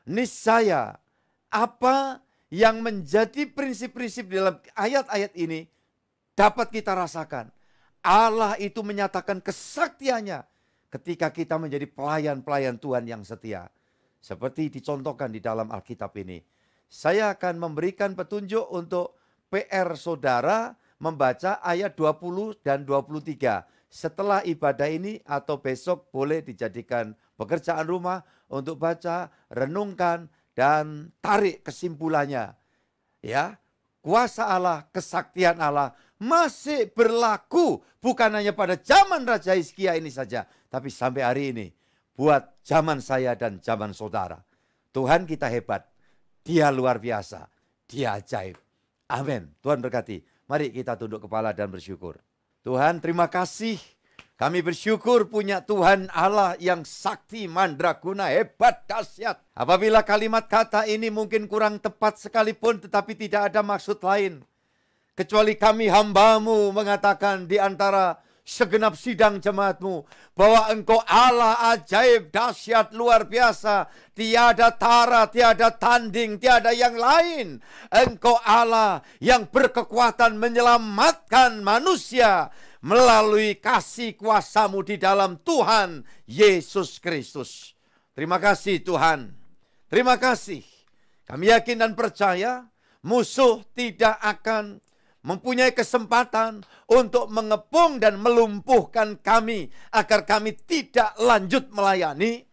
Niscaya apa yang menjadi prinsip-prinsip dalam ayat-ayat ini dapat kita rasakan. Allah itu menyatakan kesaktiannya ketika kita menjadi pelayan-pelayan Tuhan yang setia. Seperti dicontohkan di dalam Alkitab ini. Saya akan memberikan petunjuk untuk PR saudara membaca ayat 20 dan 23. Setelah ibadah ini atau besok boleh dijadikan pekerjaan rumah untuk baca, renungkan, dan tarik kesimpulannya. Ya, kuasa Allah, kesaktian Allah masih berlaku bukan hanya pada zaman Raja Hizkia ini saja, tapi sampai hari ini buat zaman saya dan zaman saudara. Tuhan kita hebat, Dia luar biasa, Dia ajaib. Amin. Tuhan berkati. Mari kita tunduk kepala dan bersyukur. Tuhan, terima kasih. Kami bersyukur punya Tuhan Allah yang sakti, mandraguna, hebat, dahsyat. Apabila kalimat kata ini mungkin kurang tepat sekalipun, tetapi tidak ada maksud lain. Kecuali kami hamba-Mu mengatakan di antara segenap sidang jemaat-Mu, bahwa Engkau Allah ajaib, dahsyat, luar biasa. Tiada tara, tiada tanding, tiada yang lain. Engkau Allah yang berkekuatan menyelamatkan manusia melalui kasih kuasa-Mu di dalam Tuhan Yesus Kristus. Terima kasih Tuhan. Terima kasih. Kami yakin dan percaya musuh tidak akan mempunyai kesempatan untuk mengepung dan melumpuhkan kami agar kami tidak lanjut melayani.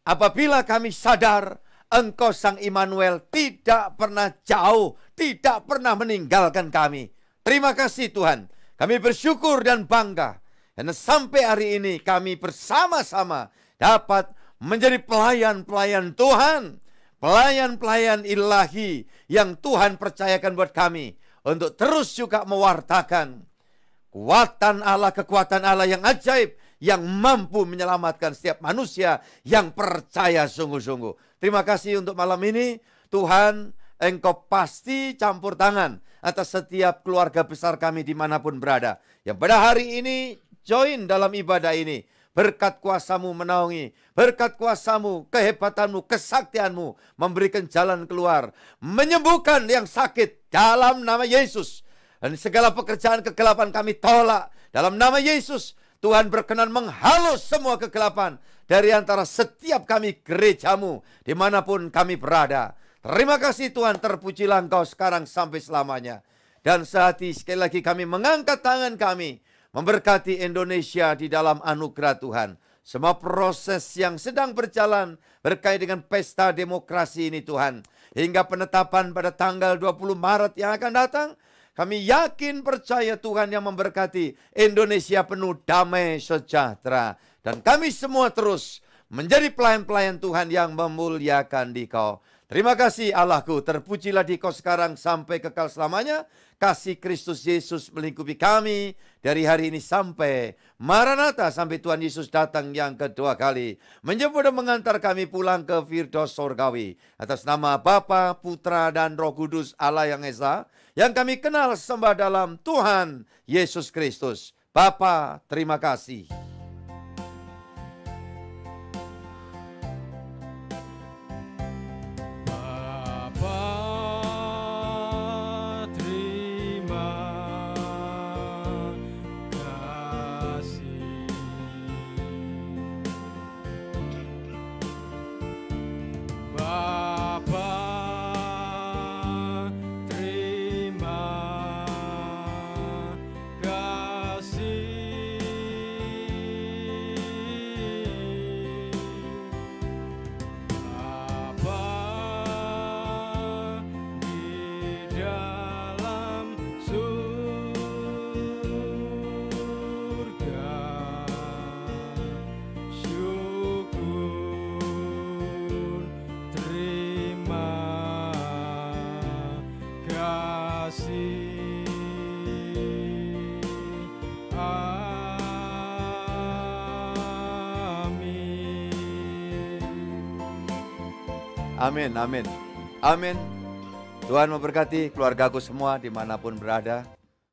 Apabila kami sadar Engkau Sang Immanuel tidak pernah jauh, tidak pernah meninggalkan kami. Terima kasih Tuhan. Kami bersyukur dan bangga. Karena sampai hari ini kami bersama-sama dapat menjadi pelayan-pelayan Tuhan. Pelayan-pelayan ilahi yang Tuhan percayakan buat kami. Untuk terus juga mewartakan kekuatan Allah yang ajaib. Yang mampu menyelamatkan setiap manusia yang percaya sungguh-sungguh. Terima kasih untuk malam ini. Tuhan, Engkau pasti campur tangan atas setiap keluarga besar kami dimanapun berada. Yang pada hari ini join dalam ibadah ini. Berkat kuasa-Mu menaungi. Berkat kuasa-Mu, kehebatan-Mu, kesaktian-Mu. Memberikan jalan keluar. Menyembuhkan yang sakit dalam nama Yesus. Dan segala pekerjaan kegelapan kami tolak. Dalam nama Yesus, Tuhan berkenan menghalus semua kegelapan. Dari antara setiap kami gereja-Mu. Dimanapun kami berada. Terima kasih Tuhan, terpujilah Engkau sekarang sampai selamanya. Dan sehati sekali lagi kami mengangkat tangan kami. Memberkati Indonesia di dalam anugerah Tuhan. Semua proses yang sedang berjalan berkait dengan pesta demokrasi ini Tuhan. Hingga penetapan pada tanggal 20 Maret yang akan datang. Kami yakin percaya Tuhan yang memberkati Indonesia penuh damai sejahtera. Dan kami semua terus menjadi pelayan-pelayan Tuhan yang memuliakan Dikau. Terima kasih Allahku, terpujilah Dikau sekarang sampai kekal selamanya. Kasih Kristus Yesus melingkupi kami dari hari ini sampai Maranatha, sampai Tuhan Yesus datang yang kedua kali. Menjemput dan mengantar kami pulang ke Firdaus Sorgawi. Atas nama Bapa, Putra, dan Roh Kudus Allah yang Esa, yang kami kenal sembah dalam Tuhan Yesus Kristus. Bapa, terima kasih. Amin, amin, amin. Tuhan memberkati keluargaku semua dimanapun berada.